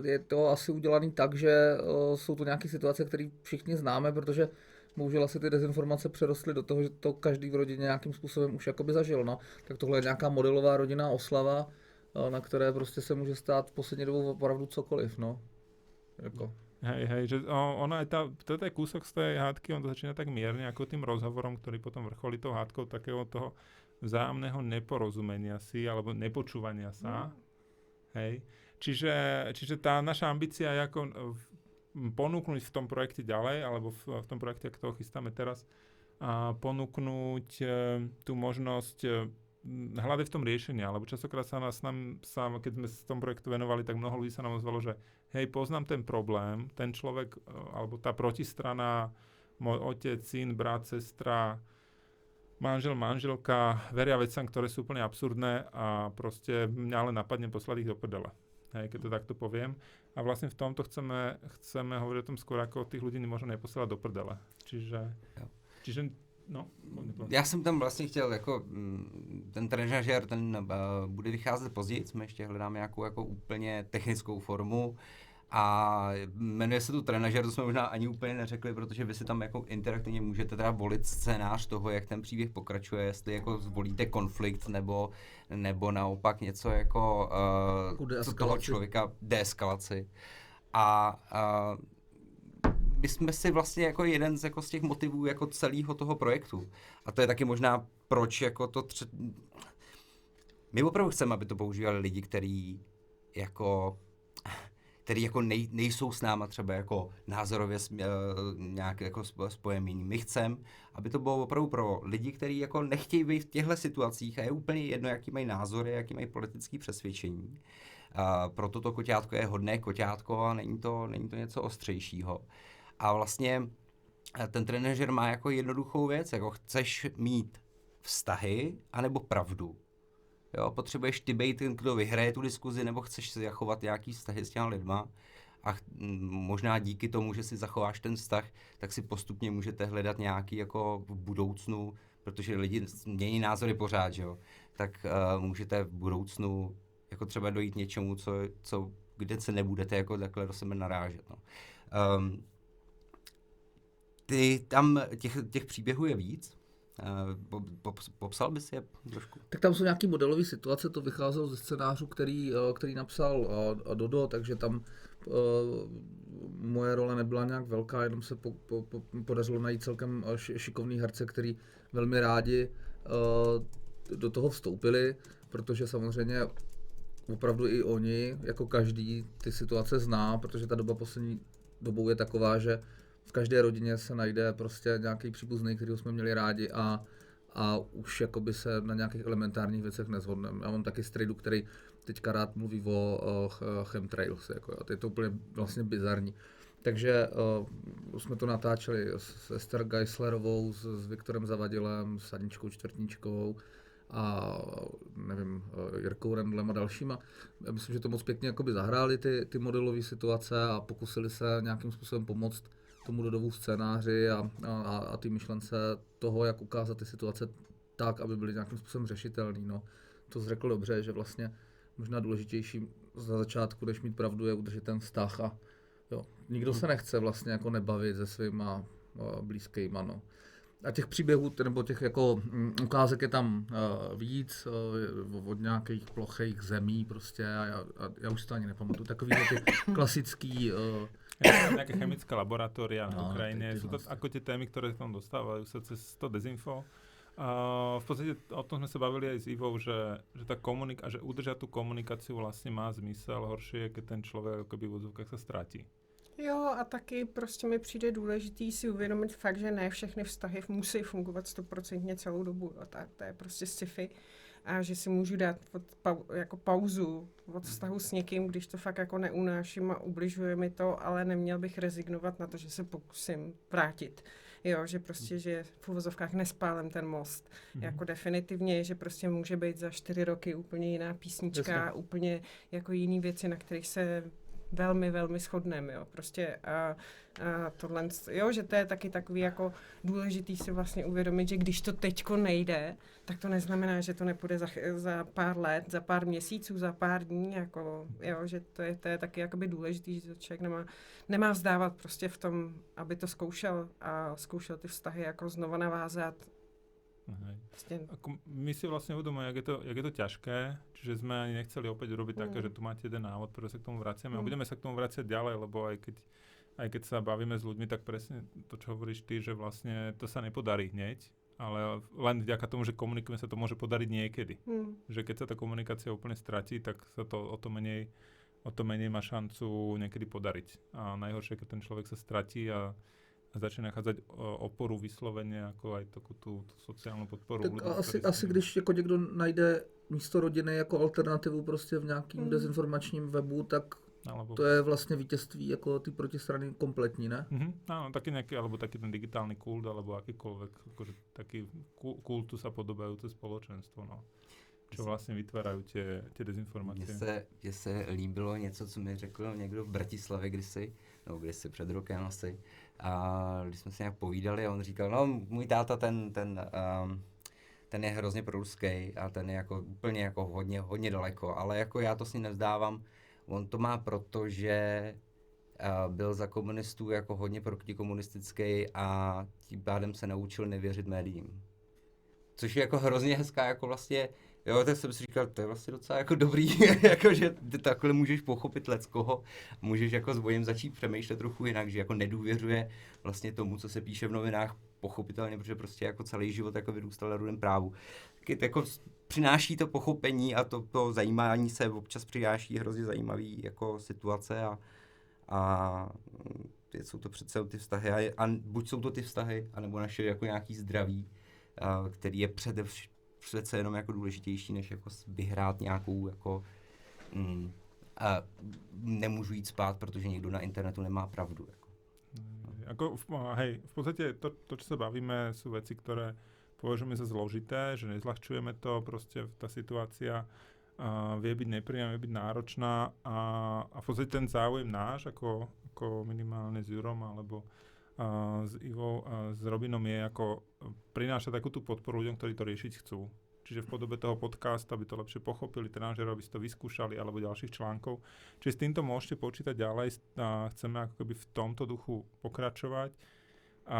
Je to asi udělaný tak, že jsou to nějaké situace, které všichni známe, protože bohužel asi ty dezinformace přerostly do toho, že to každý v rodině nějakým způsobem už jakoby zažil. No. Tak tohle je nějaká modelová rodinná oslava, na které prostě se může stát v poslední dobou opravdu cokoliv. No. Jako. Hej, že ono aj toto je kúsok z tej hádky, on to začína tak mierne, ako tým rozhovorom, ktorý potom vrcholí tou hádkou takého toho vzájomného neporozumenia si, alebo nepočúvania sa. Hej. Čiže tá naša ambícia je ako ponúknuť v tom projekte ďalej, alebo v tom projekte, ak toho chystáme teraz, a ponúknuť tú možnosť hľadať v tom riešenia, lebo častokrát keď sme s tom projektu venovali, tak mnoho ľudí sa nám ozvalo, že hej, poznám ten problém, ten človek, alebo tá protistrana, môj otec, syn, brat, sestra, manžel, manželka, veria vecam, ktoré sú úplne absurdné a proste mňa len napadne poslať ich do prdele. Hej, keď to takto poviem. A vlastne v tomto chceme hovoriť o tom skôr, ako tých ľudí možno neposielať do prdele. Čiže no. Já jsem tam vlastně chtěl, jako ten trenažér, ten bude vycházet později, my ještě hledáme nějakou jako úplně technickou formu a jmenuje se tu trenažér, to jsme možná ani úplně neřekli, protože vy si tam jako interaktivně můžete teda volit scénář toho, jak ten příběh pokračuje, jestli jako zvolíte konflikt nebo naopak něco jako co toho člověka deeskalaci. A my jsme si vlastně jako jeden z těch motivů jako celého toho projektu. A to je taky možná proč jako to my opravdu chceme, aby to používali lidi, který jako nejsou s náma třeba jako názorově nějak jako spojení. My chceme, aby to bylo opravdu pro lidi, kteří jako nechtějí být v těchto situacích a je úplně jedno, jaký mají názory, jaký mají politické přesvědčení. Proto to koťátko je hodné koťátko a není to něco ostřejšího. A vlastně ten trenažer má jako jednoduchou věc, jako chceš mít vztahy anebo pravdu. Jo, potřebuješ ty být ten, kdo vyhraje tu diskuzi, nebo chceš si zachovat nějaký vztahy s těma lidma a možná díky tomu, že si zachováš ten vztah, tak si postupně můžete hledat nějaký jako v budoucnu, protože lidi mění názory pořád, že jo, tak můžete v budoucnu jako třeba dojít něčemu, kde se nebudete jako takhle do sebe narážet. No. Tam těch příběhů je víc. Popsal bys je trošku? Tak tam jsou nějaký modelové situace, to vycházelo ze scénářů, který napsal Dodo, takže tam moje role nebyla nějak velká, jenom se podařilo najít celkem šikovný herce, který velmi rádi do toho vstoupili, protože samozřejmě opravdu i oni, jako každý, ty situace zná, protože ta doba poslední dobou je taková, že v každé rodině se najde prostě nějaký příbuzný, kterýho jsme měli rádi a už jakoby se na nějakých elementárních věcech neshodneme. Já mám taky strejdu, který teďka rád mluví o chemtrails, jako jo. To je to úplně vlastně bizarní. Takže jsme to natáčeli s Ester Geislerovou, s Viktorem Zavadilem, s Aničkou Čtvrtničkou a nevím, Jirkou Rendlem a dalšíma. Já myslím, že to moc pěkně jakoby zahráli ty modelové situace a pokusili se nějakým způsobem pomoct tomu Dodovu scénáři a ty myšlence toho, jak ukázat ty situace tak, aby byly nějakým způsobem řešitelný. No, to jsi řekl dobře, že vlastně možná důležitější za začátku, než mít pravdu, je udržet ten vztah a jo, nikdo se nechce vlastně jako nebavit se svýma blízkýma, no. A těch příběhů, nebo těch jako ukázek je tam víc od nějakých plochých zemí prostě a já už si to ani nepamatuju. Takový ty klasický nejaké chemické laboratória na Ukrajine. Sú to ako tie témy, ktoré tam dostávajú sa cez to dezinfo. V podstate o tom sme sa bavili aj s Ivou, že tá že udržať tú komunikáciu vlastne má zmysel. Horšie je, keď ten človek akoby v úzovkách sa ztratí. Jo, a taky prostě mi přijde důležitý si uvědomit fakt, že ne všechny vztahy musí fungovat 100% celou dobu. Jo. To je prostě sci-fi. A že si můžu dát jako pauzu od vztahu s někým, když to fakt jako neunáším a ubližuje mi to, ale neměl bych rezignovat na to, že se pokusím vrátit. Jo, že prostě, že v uvozovkách nespálem ten most. Jako definitivně, že prostě může být za 4 roky úplně jiná písnička, úplně jako jiný věci, na kterých se velmi, velmi shodneme, jo, prostě a tohle, jo, že to je taky takový jako důležitý si vlastně uvědomit, že když to teďko nejde, tak to neznamená, že to nepůjde za pár let, za pár měsíců, za pár dní, jako, jo, že to je taky jakoby důležitý, že to člověk nemá vzdávat prostě v tom, aby to zkoušel a zkoušel ty vztahy jako znova navázat Ako my si vlastne uvedomujeme, jak je to ťažké, čiže sme ani nechceli opäť urobiť také, že tu máte jeden návod, ktorý sa k tomu vraciame a budeme sa k tomu vraciať ďalej, lebo aj keď sa bavíme s ľuďmi, tak presne to, čo hovoríš ty, že vlastne to sa nepodarí hneď, ale len vďaka tomu, že komunikujeme, sa to môže podariť niekedy. Že keď sa tá komunikácia úplne stratí, tak sa to o to menej má šancu niekedy podariť. A najhoršie, keď ten človek sa stratí a začne nachádzať oporu vyslovene, ako aj tú sociálnu podporu. Tak ľudí, asi když jako někdo najde místo rodiny jako alternativu prostě v nějakým dezinformačním webu, tak to je vlastně vítězství jako ty protistrany kompletní, ne? Áno, taký nejaký, alebo taký ten digitálny kult, alebo akýkoľvek, akože taký kultu sa podobajúce spoločenstvo, no. Čo vlastne vytvárajú tie dezinformácie. Mně se líbilo něco, co mi řekl někdo v Bratislavě kdysi před rokem asi. A když jsme si nějak povídali a on říkal, no můj táta ten je hrozně proruský a ten je jako úplně jako hodně daleko, ale jako já to s ním nevzdávám. On to má proto, že byl za komunistů jako hodně protikomunistický a tím pádem se naučil nevěřit médiím. Což je jako hrozně hezká jako vlastně, jo, tak jsem si říkal, to je vlastně docela jako dobrý, jako že takhle můžeš pochopit leckoho, můžeš jako s bojem začít přemýšlet trochu jinak, že jako nedůvěřuje vlastně tomu, co se píše v novinách, pochopitelně, protože prostě jako celý život jako vyrůstal na rudém právu. Taky jako přináší to pochopení a to zajímání se občas přináší hrozně zajímavý jako situace a jsou to přece ty vztahy a buď jsou to ty vztahy, anebo naše jako nějaký zdraví, který je přece jenom jako důležitější, než jako vyhrát nějakou jako nemůžu jít spát, protože někdo na internetu nemá pravdu. Ako, v podstate to, čo sa bavíme, sú veci, ktoré považujeme za zložité, že nezľahčujeme to, proste tá situácia vie byť nepríjemná, vie byť náročná a v podstate ten záujem náš, ako minimálne s Jurom alebo s Ivou, s Robinom je ako prinášať takú tú podporu ľuďom, ktorí to riešiť chcú. Čiže v podobe toho podcastu, aby to lepšie pochopili, trenážerov, aby si to vyskúšali, alebo ďalších článkov. Čiže s týmto môžete počítať ďalej a chceme ako keby v tomto duchu pokračovať. A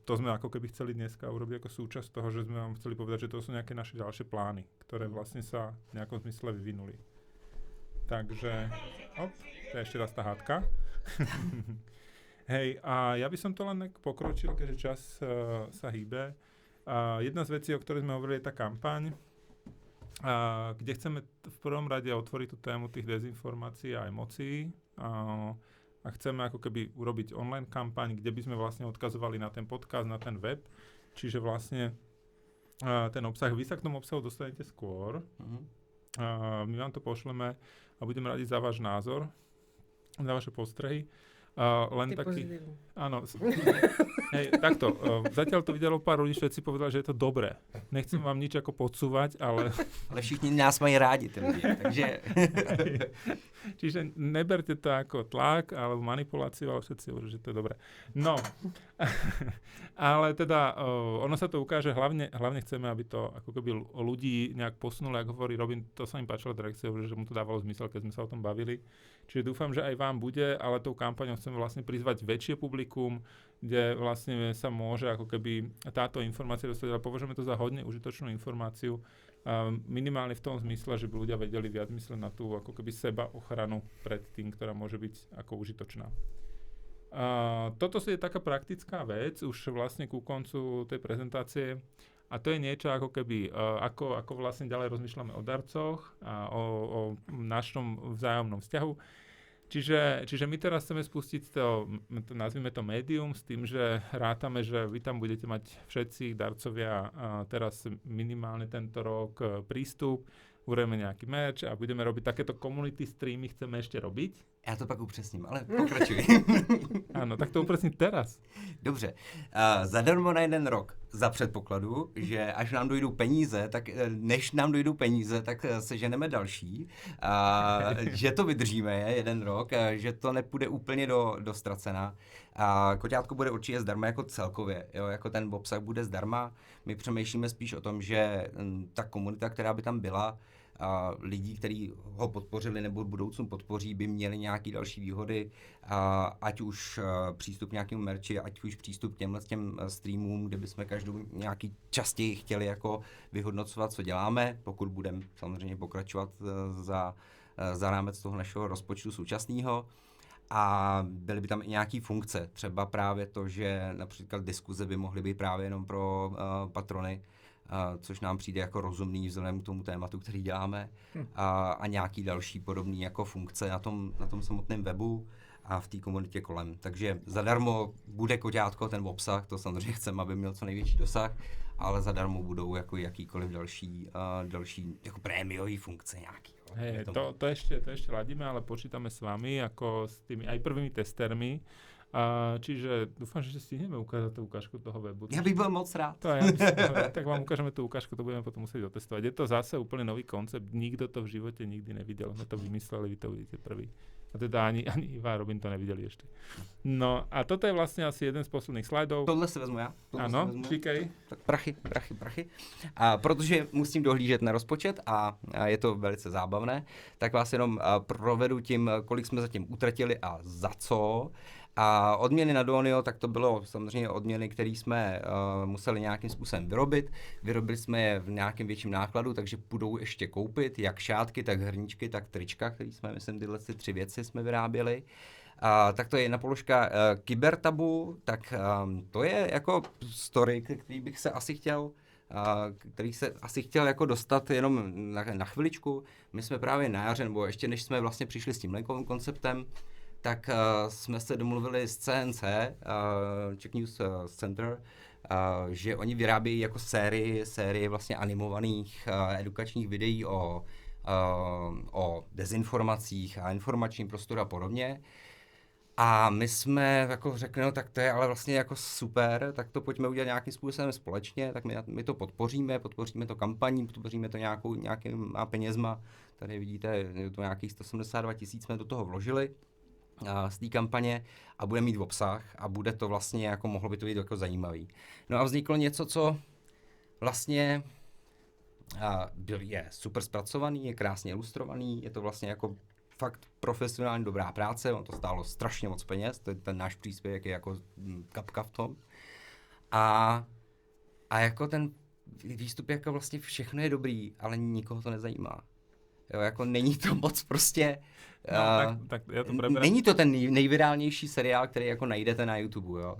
to sme ako keby chceli dneska urobiť ako súčasť toho, že sme vám chceli povedať, že to sú nejaké naše ďalšie plány, ktoré vlastne sa v nejakom zmysle vyvinuli. Takže, to je ešte raz tá hádka. Hej, a ja by som to len pokročil, keďže čas sa hýbe. Jedna z vecí, o ktorej sme hovorili, je tá kampaň, kde chceme v prvom rade otvoriť tú tému tých dezinformácií a emócií a chceme ako keby urobiť online kampaň, kde by sme vlastne odkazovali na ten podcast, na ten web, čiže vlastne ten obsah, vy sa k tomu obsahu dostanete skôr, my vám to pošleme a budeme radi za váš názor, za vaše postrehy. Len taký, áno, hej, takto, zatiaľ to videlo pár ľudí, všetci povedali, že je to dobré. Nechcem vám nič ako podsúvať, ale... Ale všichni nás mají rádi, takže... Čiže neberte to ako tlak alebo manipuláciu, ale všetci hovorí, že to je dobré. No, ale teda ono sa to ukáže, hlavne chceme, aby to ako keby ľudí nejak posunuli, ako hovorí Robin, to sa im páčilo, že mu to dávalo zmysel, keď sme sa o tom bavili. Čiže dúfam, že aj vám bude, ale tou kampaňou chceme vlastne prizvať väčšie publikum, kde vlastne sa môže ako keby táto informácia dostať, ale považujeme to za hodne užitočnú informáciu, minimálne v tom zmysle, že by ľudia vedeli viac mysleť na tú ako keby seba ochranu pred tým, ktorá môže byť ako užitočná. Toto je taká praktická vec, už vlastne ku koncu tej prezentácie, a to je niečo ako keby, ako vlastne ďalej rozmýšľame o darcoch a o našom vzájomnom vzťahu. Čiže my teraz chceme spustiť to, nazvime to médium, s tým, že rátame, že vy tam budete mať všetci darcovia teraz minimálne tento rok prístup, urobíme nejaký merch a budeme robiť takéto community streamy, chceme ešte robiť. Já to pak upřesním, ale pokračuj. Áno, tak to upřesním teraz. Dobře, zadarmo na jeden rok, za předpokladu, že až nám dojdou peníze, tak než nám dojdou peníze, tak seženeme další, že to vydržíme jeden rok, že to nepůjde úplně do ztracena. Koťátko bude určitě zdarma jako celkově, jo, jako ten obsah bude zdarma. My přemýšlíme spíš o tom, že ta komunita, která by tam byla, lidí, kteří ho podpořili nebo v budoucnu podpoří, by měli nějaké další výhody, ať už přístup k nějakému merči, ať už přístup k těm streamům, kde bychom každou nějaký častěji chtěli jako vyhodnocovat, co děláme, pokud budeme samozřejmě pokračovat za rámec toho našeho rozpočtu současného. A byly by tam i nějaké funkce, třeba právě to, že například diskuze by mohly být právě jenom pro patrony, což nám přijde jako rozumný vzhledem k tomu tématu, který děláme, a nějaký další podobný jako funkce na tom samotném webu a v té komunitě kolem. Takže zadarmo bude koťátko, ten obsah, to samozřejmě chceme, aby měl co největší dosah, ale zadarmo budou jako jakýkoliv další jako prémiový funkce nějaký. Hej, to ešte ladíme, ale počítame s vami ako s tými aj prvými testermi. Čiže dúfam, že stihneme ukázať tú ukážku toho webu. Ja bych byl moc rád. Tak vám ukážeme tú ukážku, to budeme potom musieť otestovať. Je to zase úplne nový koncept, nikto to v živote nikdy nevidel. My to vymysleli, vy to uvidíte prvý. A teda ani Iva a Robin to nevideli ešte. No a toto je vlastne asi jeden z posledných slajdov. Tohle si vezmu já. Áno, říkej. Tak prachy. A protože musím dohlížet na rozpočet a je to velice zábavné, tak vás jenom provedu tím, kolik jsme zatím utratili a za co. A odměny na Donio, tak to bylo samozřejmě odměny, které jsme museli nějakým způsobem vyrobit. Vyrobili jsme je v nějakém větším nákladu, takže budou ještě koupit, jak šátky, tak hrníčky, tak trička, které jsme, myslím, tyhle 3 věci jsme vyráběli. Tak to je jedna položka. Kybertabu, tak to je jako story, který bych se asi chtěl jako dostat jenom na chviličku. My jsme právě na jaře, nebo ještě než jsme vlastně přišli s tím lenkovým konceptem, tak jsme se domluvili s CNC, Czech News Center, že oni vyrábějí jako sérii vlastně animovaných edukačních videí o dezinformacích a informačním prostoru a podobně. A my jsme jako řekli, no tak to je ale vlastně jako super, tak to pojďme udělat nějakým způsobem společně, tak my to podpoříme to kampaní, podpoříme to nějakýma penězma. Tady vidíte, je to nějakých 172 000 jsme do toho vložili z té kampaně a bude mít obsah a bude to vlastně, jako mohlo by to být jako zajímavý. No a vzniklo něco, co vlastně je super zpracovaný, je krásně ilustrovaný, je to vlastně jako fakt profesionální dobrá práce, on to stálo strašně moc peněz, ten náš příspěvek je jako kapka v tom. A jako ten výstup, jako vlastně všechno je dobrý, ale nikoho to nezajímá. Jo, jako není to moc prostě... tak já to preberám. Není to ten nejvirálnější seriál, který jako najdete na YouTube, jo.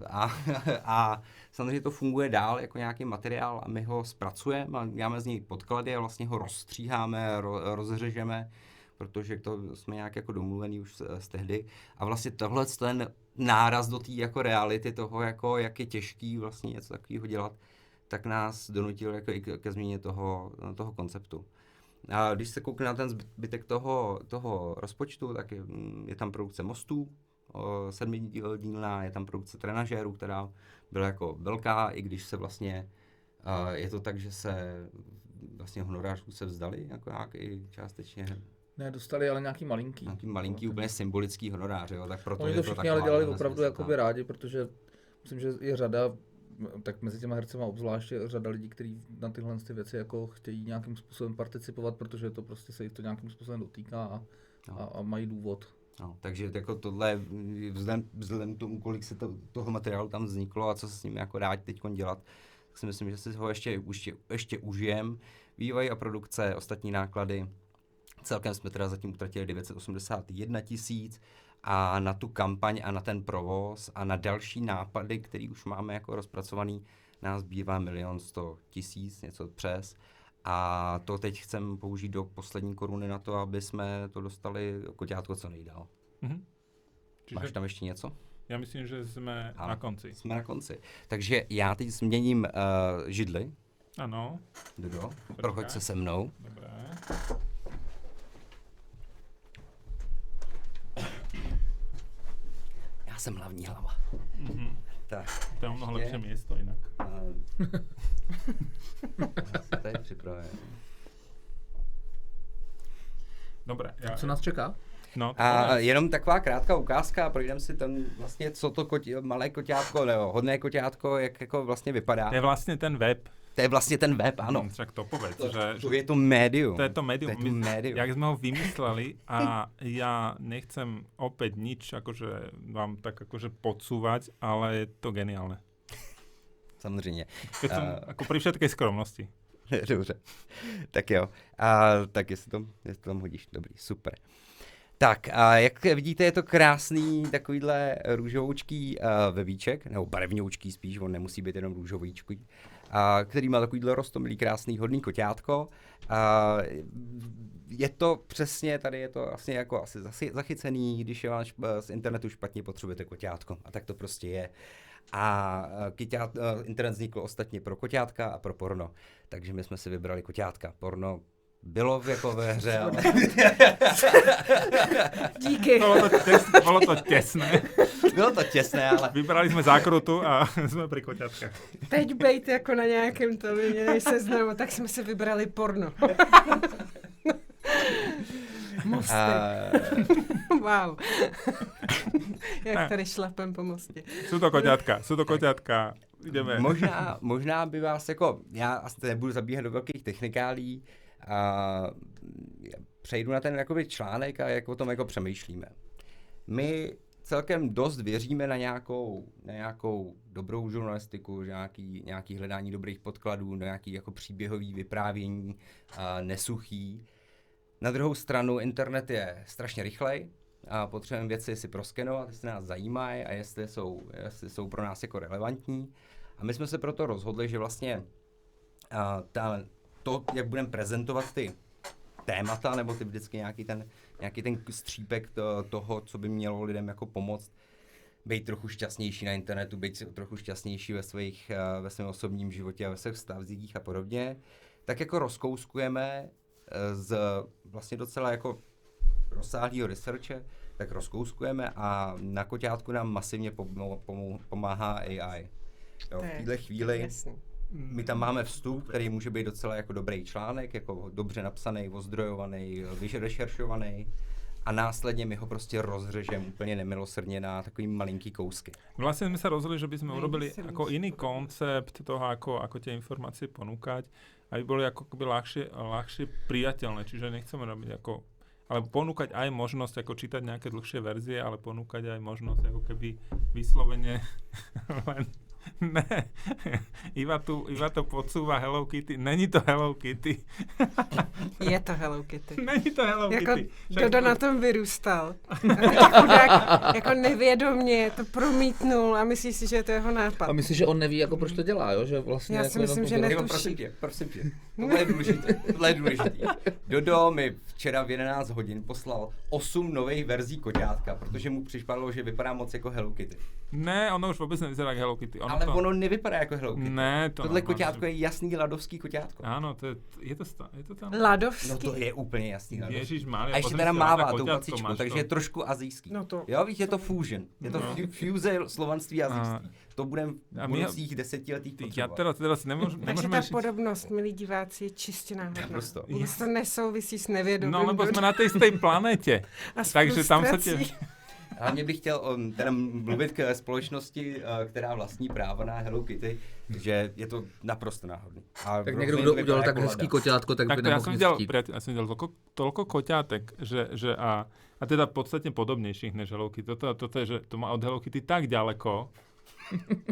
A samozřejmě to funguje dál jako nějaký materiál a my ho zpracujeme, děláme z něj podklady a vlastně ho rozstříháme, rozřežeme, protože to jsme nějak jako domluvený už z tehdy. A vlastně tohle ten náraz do té jako reality toho, jako jak je těžký vlastně něco takového dělat, tak nás donutil jako i ke změně toho konceptu. A když se koukne na ten zbytek toho rozpočtu, tak je tam produkce mostů, 7dílná, je tam produkce trenažérů, která byla jako velká, i když se vlastně, je to tak, že se vlastně honorářů se vzdali, jako i částečně. Ne, dostali ale nějaký malinký. Nějaký malinký, úplně symbolický honorář, jo, tak proto oni je to to všichni ale dělali opravdu smysl, jakoby rádi, protože myslím, že je řada, tak mezi těma hercema obzvláště řada lidí, kteří na tyhle věci jako chtějí nějakým způsobem participovat, protože to prostě se jich to nějakým způsobem dotýká a mají důvod. No, takže jako tohle, vzhledem k tomu, kolik se toho materiálu tam vzniklo a co se s ním jako dá teď dělat, tak si myslím, že si ho ještě užijem. Vývoj a produkce, ostatní náklady. Celkem jsme teda zatím utratili 981 000 a na tu kampaň a na ten provoz a na další nápady, který už máme jako rozpracovaný, nás bývá 1 100 000, něco přes. A to teď chceme použít do poslední koruny na to, aby jsme to dostali koťátko co nejdál. Máš tam ještě něco? Já myslím, že jsme na konci. Jsme na konci. Takže já teď změním židli. Ano. Dodo, prochoď se se mnou. Dobré. Já jsem hlavní hlava. Tak. To je mnoho lepší místo jinak. Já se tady připravím. Dobré. Co nás čeká? No, a jenom taková krátká ukázka, projdeme si tam vlastně, co to malé koťátko, nebo hodné koťátko, jak jako vlastně vypadá. To je vlastně ten web. To je vlastně ten web, ano. Však to povedz, To je to médium. To je to médium. Jak sme ho vymysleli a ja nechcem opäť nič akože vám tak akože podsúvať, ale je to geniálne. Samozřejmě. Ako pri všetkej skromnosti. Dobře. Tak jo. Tak jestli to tam hodíš. Dobrý, super. Tak, a jak vidíte, je to krásný takovýhle růžovoučký webíček, nebo barevňoučký spíš, on nemusí být jenom růžovoučký, který má takovýhle roztomilý, krásný, hodný koťátko. Je to přesně, tady je to vlastně jako asi zachycený, když je vám z internetu špatně, potřebujete koťátko. A tak to prostě je. A internet vznikl ostatně pro koťátka a pro porno. Takže my jsme si vybrali koťátka. Porno bylo jako ve hře, ale... Díky. Bolo to těsné. Bylo to těsné, ale... Vybrali jsme zákrutu a jsme pri koťátkách. Teď bejt jako na nějakém seznamu, tak jsme si vybrali porno. Mosty. Wow. Jak tady šlapem po mostě. Sú to koťátka. Ideme. Možná by vás jako, já asi nebudu zabíhat do velkých technikálí, přejdu na ten jakoby článek a jak o tom jako přemýšlíme. My celkem dost věříme na nějakou dobrou žurnalistiku, nějaký hledání dobrých podkladů, na nějaký jako příběhový vyprávění, nesuchý. Na druhou stranu internet je strašně rychlej a potřebujeme věci si proskenovat, jestli nás zajímají a jestli jsou pro nás jako relevantní. A my jsme se proto rozhodli, že vlastně to, jak budeme prezentovat ty témata, nebo ty vždycky nějaký ten střípek toho, co by mělo lidem jako pomoct, být trochu šťastnější na internetu, být trochu šťastnější ve svém osobním životě a ve svých vztazích a podobně, tak jako rozkouskujeme z vlastně docela jako rozsáhlého researche, tak rozkouskujeme a na koťátku nám masivně pomáhá AI. Jo, v téhle chvíli my tam máme vstup, který může být docela jako dobrý článek, jako dobře napsaný, ozdrojovaný, vyšeršovaný a následně my ho prostě rozřežeme úplně nemilosrdně na takový malinký kousky. Vlastne sme sa rozhodli, že by sme urobili ako iný koncept toho, ako tie informácie ponúkať, aby boli ako keby ľahšie priateľné, čiže nechceme robiť ako, ale ponúkať aj možnosť ako čítať nejaké dlhšie verzie, ale ponúkať aj možnosť ako keby vyslovene len ne, Iva to podsúva Hello Kitty. Není to Hello Kitty. Je to Hello Kitty. Není to Hello jako Kitty. Dodo na tom vyrůstal. Jako nevědomně to promítnul a myslí si, že je to jeho nápad. A myslíš, že on neví, jako proč to dělá, jo? Že vlastně já jako si myslím, že netuší. Prosím tě. Tohle je důležité. Dodo mi včera v 11 hodin poslal 8 nových verzí koťátka, protože mu připadalo, že vypadá moc jako Hello Kitty. Ne, ono už vůbec nevyzerá jako Hello Kitty. Ono nevypadá jako Hello Kitty. Ne, tohle koťátko je jasný ladovský koťátko. Áno, je to tam. Ladovský? No to je úplně jasný ladovský. Ježišmária. A ještě teda mává tou pacičkou, takže je trošku azijský. No to. Jo, víš, je to fusion. Je to fuse slovanství a azijství. To budeme v budoucích desetiletích potřebovat. Já teda si nemůžeme... Takže ta podobnost, milí diváci, je čistě náhodná. Naprosto. Vůbec to nesouvisí s nevědomím. No, lebo jsme na té stejné planetě. Takže tam se tě... Hlavně bych chtěl teda mluvit k společnosti, která vlastní práva na Hello Kitty, že je to naprosto náhodný. A tak někdo, kdo udělal tak hezký koťátko, tak by nemohl chtít. Ja som videl toľko koťátek, že a teda podstatne podobnejších než Hello Kitty. Toto je, že to má od Hello Kitty tak ďaleko.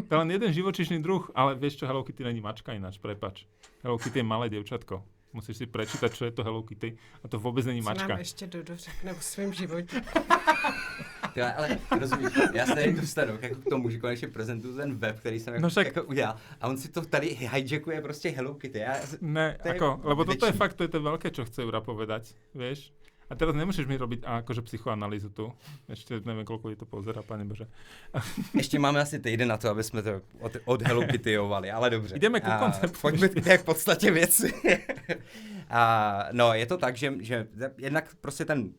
To je len jeden živočíšny druh, ale vieš čo, Hello Kitty není mačka ináč, prepač. Hello Kitty je malé dievčatko. Musíš si prečítať, čo je to Hello Kitty a to vôbec není mačka. Co nám ještě Dodo řekne o svém životě. Ale rozumíš, já se tady dostanu jako k tomu, že konečně prezentuju ten web, který jsem jako udělal a on si to tady hijackuje prostě Hello Kitty. Ne, lebo toto je fakt, to je to veľké, čo chce Jura povedať, vieš. A teraz nemôžeš mi robiť akože psychoanalýzu tu. Ešte neviem, koľko je to pozerá, pane Bože. Ještě máme asi týden na to, aby jsme to od Hello Kittyovali, ale dobře. Ideme ku konceptu. Pojďme k podstatě věci. No, je to tak, že jednak prostě ten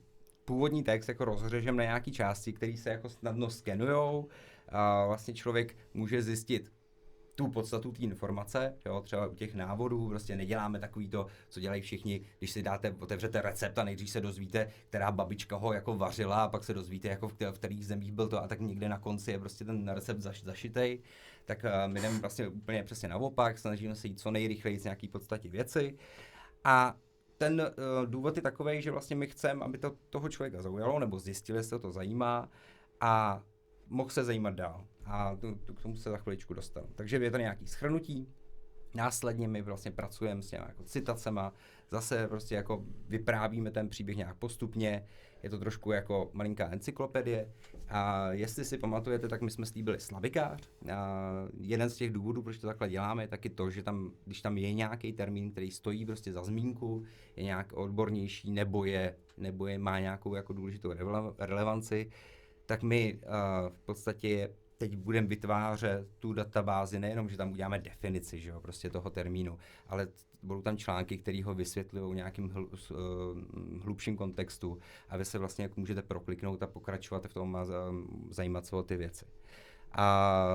původní text jako rozřežem na nějaký části, které se jako snadno skenujou a vlastně člověk může zjistit, tu podstatu té informace, jo, třeba u těch návodů, prostě neděláme takový to, co dělají všichni, když si otevřete recept a nejdřív se dozvíte, která babička ho jako vařila a pak se dozvíte, jako v kterých zemích byl to a tak někde na konci je prostě ten recept zašitej, tak my jdeme vlastně úplně přesně naopak, snažíme se jít co nejrychleji z nějaký podstatě věci a ten důvod je takovej, že vlastně my chceme, aby to toho člověka zaujalo, nebo zjistili, jestli to zajímá a mohl se zajímat dál. A k tomu se za chviličku dostanu. Takže je to nějaký shrnutí, následně my vlastně pracujeme s těmi jako citacema, zase prostě jako vyprávíme ten příběh nějak postupně, je to trošku jako malinká encyklopedie. A jestli si pamatujete, tak my jsme slíbili slavikář. A jeden z těch důvodů, proč to takhle děláme, je taky to, že tam, když tam je nějaký termín, který stojí prostě za zmínku, je nějak odbornější, nebo má nějakou jako důležitou relevanci, tak my v podstatě teď budeme vytvářet tu databázi, nejenom, že tam uděláme definici, že jo, prostě toho termínu, ale budou tam články, které ho vysvětlují nějakým hlubším kontextu a vy se vlastně jako můžete prokliknout a pokračovat v tom a zajímat se o ty věci. A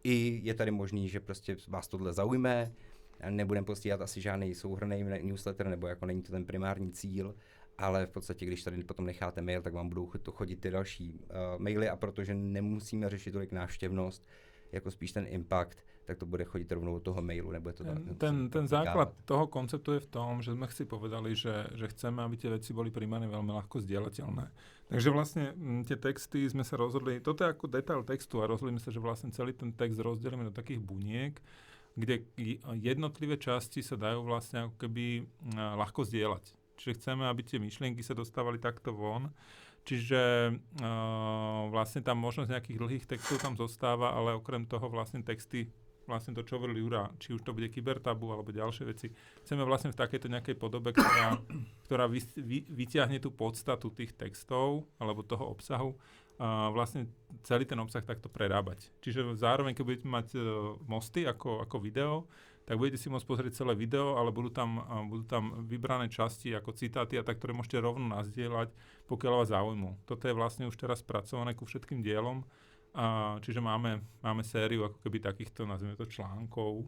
i je tady možný, že prostě vás tohle zaujme, nebudeme postíhat asi žádný souhrnný newsletter, nebo jako není to ten primární cíl, ale v podstatě, když tady potom necháte mail, tak vám budou chodit ty další maily a protože nemusíme řešit tolik návštěvnost, jako spíš ten impact, tak to bude chodit rovnou od toho mailu, nebo je to ten základ toho konceptu je v tom, že sme si povedali, že chceme, aby tie veci boli primárne veľmi ľahko zdieľateľné. Takže vlastne tie texty sme sa rozhodli, toto je ako detail textu a rozhodli sme sa, že vlastne celý ten text rozdelíme do takých buniek, kde jednotlivé časti sa dajú vlastne ako keby ľahko zdieľať. Čiže chceme, aby tie myšlienky sa dostávali takto von. Čiže vlastne tam možnosť nejakých dlhých textov tam zostáva, ale okrem toho vlastne texty, vlastne to, čo hovoril Jura, či už to bude kybertabu alebo ďalšie veci, chceme vlastne v takejto nejakej podobe, ktorá vyťahne tú podstatu tých textov alebo toho obsahu, vlastne celý ten obsah takto prerábať. Čiže zároveň, keď budete mať mosty ako video, tak budete si môcť pozrieť celé video, ale budú tam vybrané časti ako citáty a tak, ktoré môžete rovno nazdieľať, pokiaľ vás záujmu. Toto je vlastne už teraz spracované ku všetkým dielom, čiže máme sériu ako keby takýchto, nazvime to, článkov,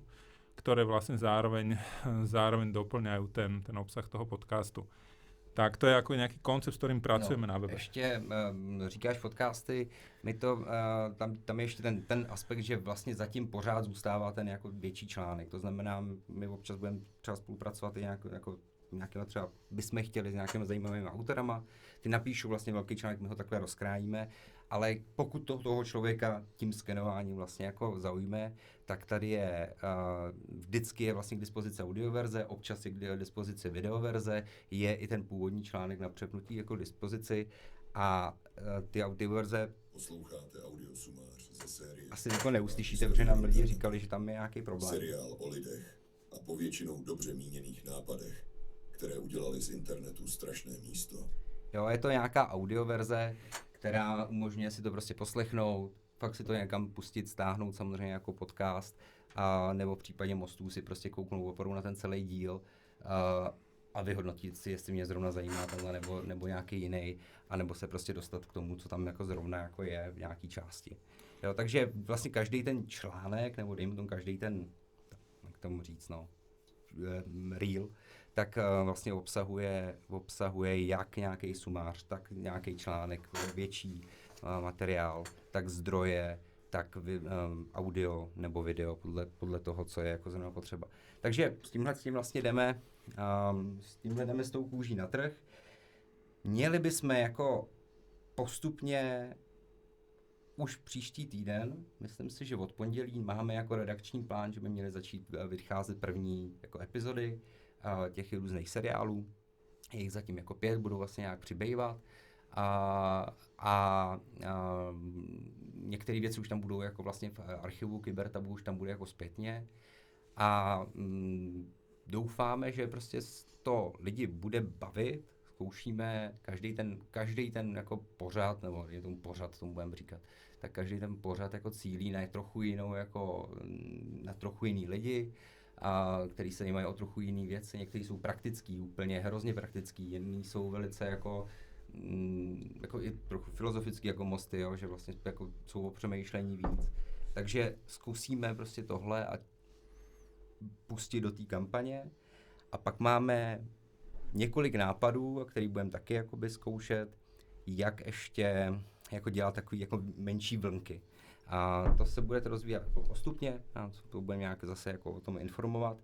ktoré vlastne zároveň doplňajú ten obsah toho podcastu. Tak to je jako nějaký koncept, s kterým pracujeme na webe. Ještě říkáš podcasty, my to, tam je ještě ten aspekt, že vlastně zatím pořád zůstává ten jako větší článek. To znamená, my občas budeme třeba spolupracovat i nějakýma třeba bychom chtěli s nějakými zajímavými autorama. Ty napíšu vlastně velký článek, my ho takhle rozkrájíme, ale pokud toho člověka tím skenováním vlastně jako zaujme, tak tady je vždycky je vlastně k dispozici audioverze, občas je k dispozici videoverze, je i ten původní článek na přepnutí jako k dispozici a ty audioverze posloucháte audiosumář ze série. Asi jako neuslyšíte, protože nám lidi říkali, že tam je nějaký problém. Seriál o lidech a povětšinou dobře míněných nápadech, které udělali z internetu strašné místo. Jo, je to nějaká audioverze, která umožňuje si to prostě poslechnout, fakt si to někam pustit, stáhnout samozřejmě jako podcast, nebo v případě mostů si prostě kouknout opravdu na ten celý díl a vyhodnotit si, jestli mě zrovna zajímá tenhle nebo nějaký jiný, anebo se prostě dostat k tomu, co tam jako zrovna jako je v nějaký části. Jo, takže vlastně každý ten článek, nebo dejme tomu každý ten, jak tomu říct, reel, tak vlastně obsahuje jak nějaký sumář, tak nějaký článek, větší materiál, tak zdroje, tak audio nebo video podle toho, co je jako zrovna potřeba. Takže s tímhle vlastně jdeme s tou kůží na trh. Měli bychom jako postupně už příští týden, myslím si, že od pondělí máme jako redakční plán, že by měly začít vycházet první jako epizody těch různých seriálů. Je jich zatím jako 5, budou vlastně nějak přibývat. A některé věci už tam budou jako vlastně v archivu Kybertabu, už tam bude jako zpětně. A doufáme, že prostě to lidi bude bavit. Zkoušíme každý ten jako pořad, nebo je tomu pořad, tomu budeme říkat, tak každý ten pořad jako cílí na trochu jinou, jako na trochu jiný lidi, který se zajímají o trochu jiný věci. Někteří jsou praktický, úplně hrozně praktický, jiní jsou velice jako i trochu filozofický jako mosty, jo, že vlastně jako jsou o přemýšlení víc. Takže zkusíme prostě tohle a pustit do té kampaně. A pak máme několik nápadů, který budeme taky jakoby zkoušet, jak ještě jako dělat takový jako menší vlnky. A to se budete rozvíjet jako postupně, a to budeme nějak zase jako o tom informovat.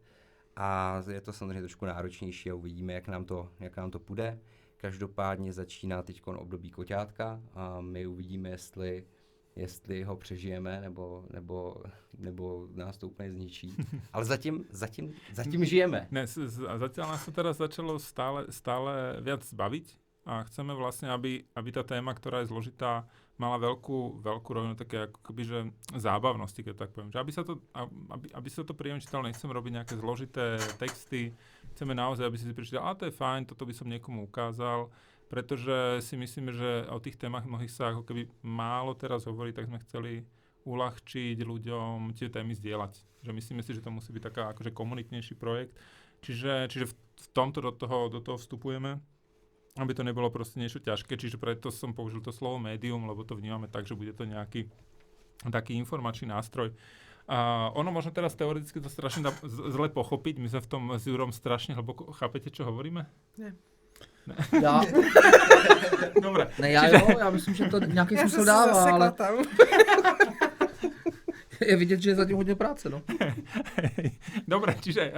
A je to samozřejmě trošku náročnější a uvidíme, jak nám to půjde. Každopádně začíná teď období koťátka a my uvidíme, jestli ho přežijeme, nebo nás to úplně zničí. Ale zatím žijeme. Ne, zatiaľ nás to teraz začalo stále viac baviť a chceme vlastne, aby tá téma, ktorá je zložitá, mala veľkú rovinu také ako keby, že zábavnosti, keď tak poviem. Že aby sa to príjemne čítalo, nechcem robiť nejaké zložité texty, chceme naozaj, aby si prečítal, to je fajn, toto by som niekomu ukázal, pretože si myslíme, že o tých témach mnohých sa ako keby málo teraz hovorí, tak sme chceli uľahčiť ľuďom tie témy zdieľať. Že myslíme si, že to musí byť taká akože komunitnejší projekt. Čiže v tomto do toho vstupujeme, aby to nebolo proste niečo ťažké, čiže preto som použil to slovo médium, lebo to vnímame tak, že bude to nejaký taký informačný nástroj. Ono možno teraz teoreticky to strašne zle pochopiť, my sme v tom s Jurom strašne hlboko, chápete, čo hovoríme? Ne. Já? Dobre. Ne, já myslím, že to nějaký smysl dává, ale tam. je vidět, že je zatím hodně práce, no. Dobre, čiže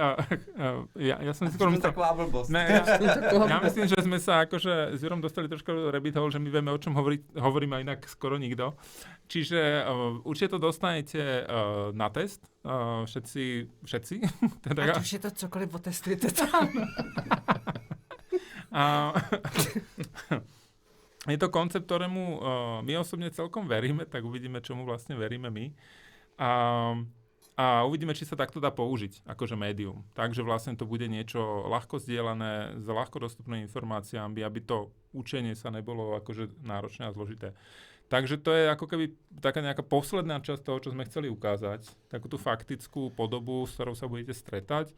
ja som si skoro myslel... taková blbost. Ne, ja myslím, že sme sa akože s Jurom dostali trošku rabbit hole, že my vieme, o čom hovoríme, inak skoro nikto. Čiže určite to dostanete na test, všetci. Ať už je to cokoliv, otestujte tam. Je to koncept, ktorému my osobne celkom veríme, tak uvidíme, čomu vlastne veríme my. A uvidíme, či sa takto dá použiť, akože médium. Takže vlastne to bude niečo ľahko zdieľané, s ľahko dostupnými informáciami, aby to učenie sa nebolo akože náročné a zložité. Takže to je ako keby taká nejaká posledná časť toho, čo sme chceli ukázať. Takú tú faktickú podobu, s ktorou sa budete stretať.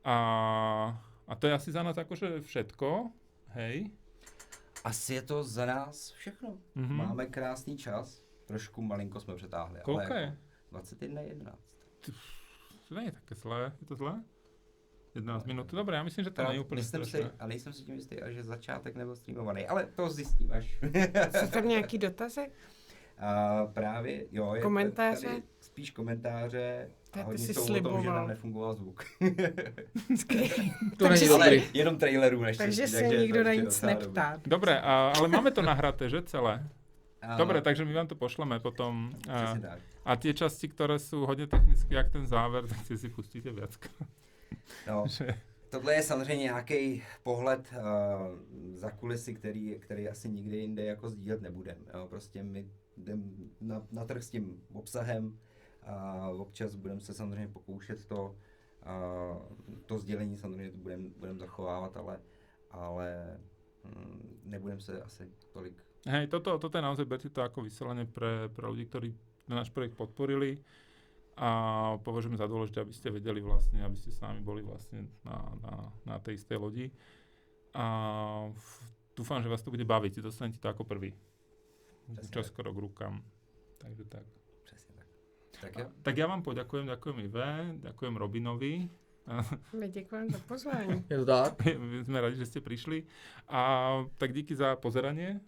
A to je asi za nás akože všetko. Hej. Asi je to za nás všechno. Mm-hmm. Máme krásný čas. Trošku malinko jsme přetáhli. Koľko je? 21:11. To nie je také zlé. Je to zlé? 11 minút. Dobre, ja myslím, že to nie je úplne strašné. A nejsem si tím jistý, že začátek nebyl streamovaný, ale to zjistím až. Jsou tam nějaký dotazy? Právě, jo. Komentáře? Tady spíš komentáře. A hodně jsi jsou o sliboval. tom, že nám nefungoval zvuk. To není Ale dobrý. jenom trailerů naštěstí. Takže se nikdo na nic neptá. Dobre, ale máme to nahraté, že celé? Dobre, takže my vám to pošleme potom. A tie časti, ktoré sú hodne technické, jak ten záver, tak si pustíte viackrát. No, tohle je samozřejmě nějaký pohled za kulisy, který asi nikdy jinde jako sdílet nebudeme. Prostě my jdeme na trh s tím obsahem a občas budeme se samozřejmě pokoušet to sdělení samozřejmě budeme zachovávat, ale nebudeme se asi tolik. Hej, toto je naozaj, berte to ako vysielanie pre ľudí, ktorí náš projekt podporili a považujem za dôležité, aby ste vedeli vlastne, aby ste s nami boli vlastne na tej istej lodi. A dúfam, že vás to bude baviť, dostanete to ako prvý. Čoskoro k rukám. Takže tak. Přesně tak. Tak ja vám ďakujem Ive, ďakujem Robinovi. My děkujeme za pozvání. Je to tak? My sme radi, že ste prišli. A tak díky za pozeranie.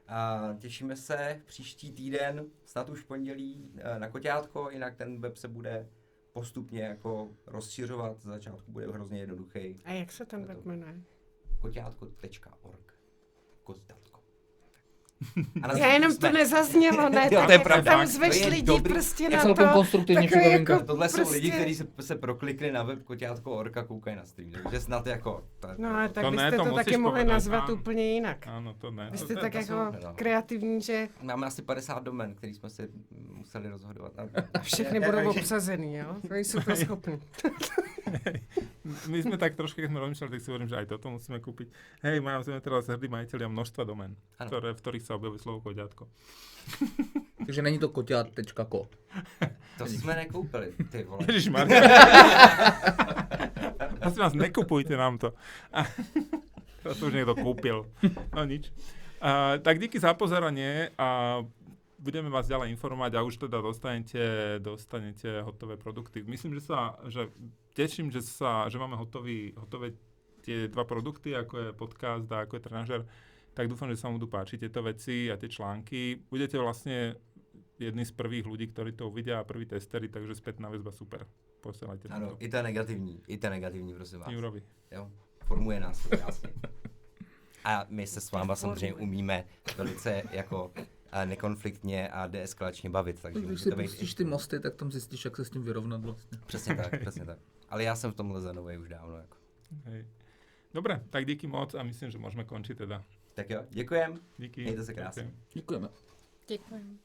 A těšíme se příští týden, snad už v pondělí, na Koťátko, jinak ten web se bude postupně jako rozšiřovat, z začátku bude hrozně jednoduchý. A jak se ten web jmenuje? Koťátko.org. Koťátko. Já jenom to nezaznělo, ne? Jo, Tak to je jako pravda. tam zveš To je lidi dobrý. prostě Je na celkem to. konstruktivní takový připomínka. jako Tohle jsou prostě- lidi, kteří se proklikli na web Koťátko.org a koukají na stream, takže snad jako... No ale tak To ne, byste to to taky musíš mohli povedať, nazvat áno. úplně jinak. Áno, to ne. Vy To- jste to- tak to jako no. kreativní, že Máme asi 50 domen, který jsme si museli rozhodovat. všechny budou obsazený, jo? To jsou super schopní. My sme tak trošku, keď sme rozmýšľali, tak si hovorím, že aj toto musíme kúpiť. Hej, sme teraz hrdí majiteľia množstva domén, Ano. v ktorých sa objaví slovo koťátko. Takže není to koťat.co. To jsme nekoupili, ty vole. Ježišmarja. Prosím vás, nekupujte nám to. To už niekto kúpil. No nič. Tak díky za pozeranie a budeme vás ďalej informovať a už teda dostanete hotové produkty. Myslím, že teším, že máme hotové tie 2 produkty, ako je podcast a ako je trenažer, tak dúfam, že sa vám budú páčiť tieto veci a tie články. Budete vlastne jedni z prvých ľudí, ktorí to uvidia a prví testery, takže spätná väzba super. Posielajte Ano, i ta negativní, prosím vás. Jurovi. Jo, formuje nás to krásně. A my se s váma samozřejmě umíme velice jako nekonfliktně a deeskalačně bavit, takže Když si pustíš ty mosty, tak tam zjistíš, jak se s tím vyrovnat vlastně. Přesně tak. Ale já jsem v tomhle zanovej už dávno. Jako. Hej. Dobre, tak díky moc a myslím, že môžeme končiť teda. Tak jo, děkujem. Díky. Mějte se krásně. Ďakujem. Děkujeme. Děkuji.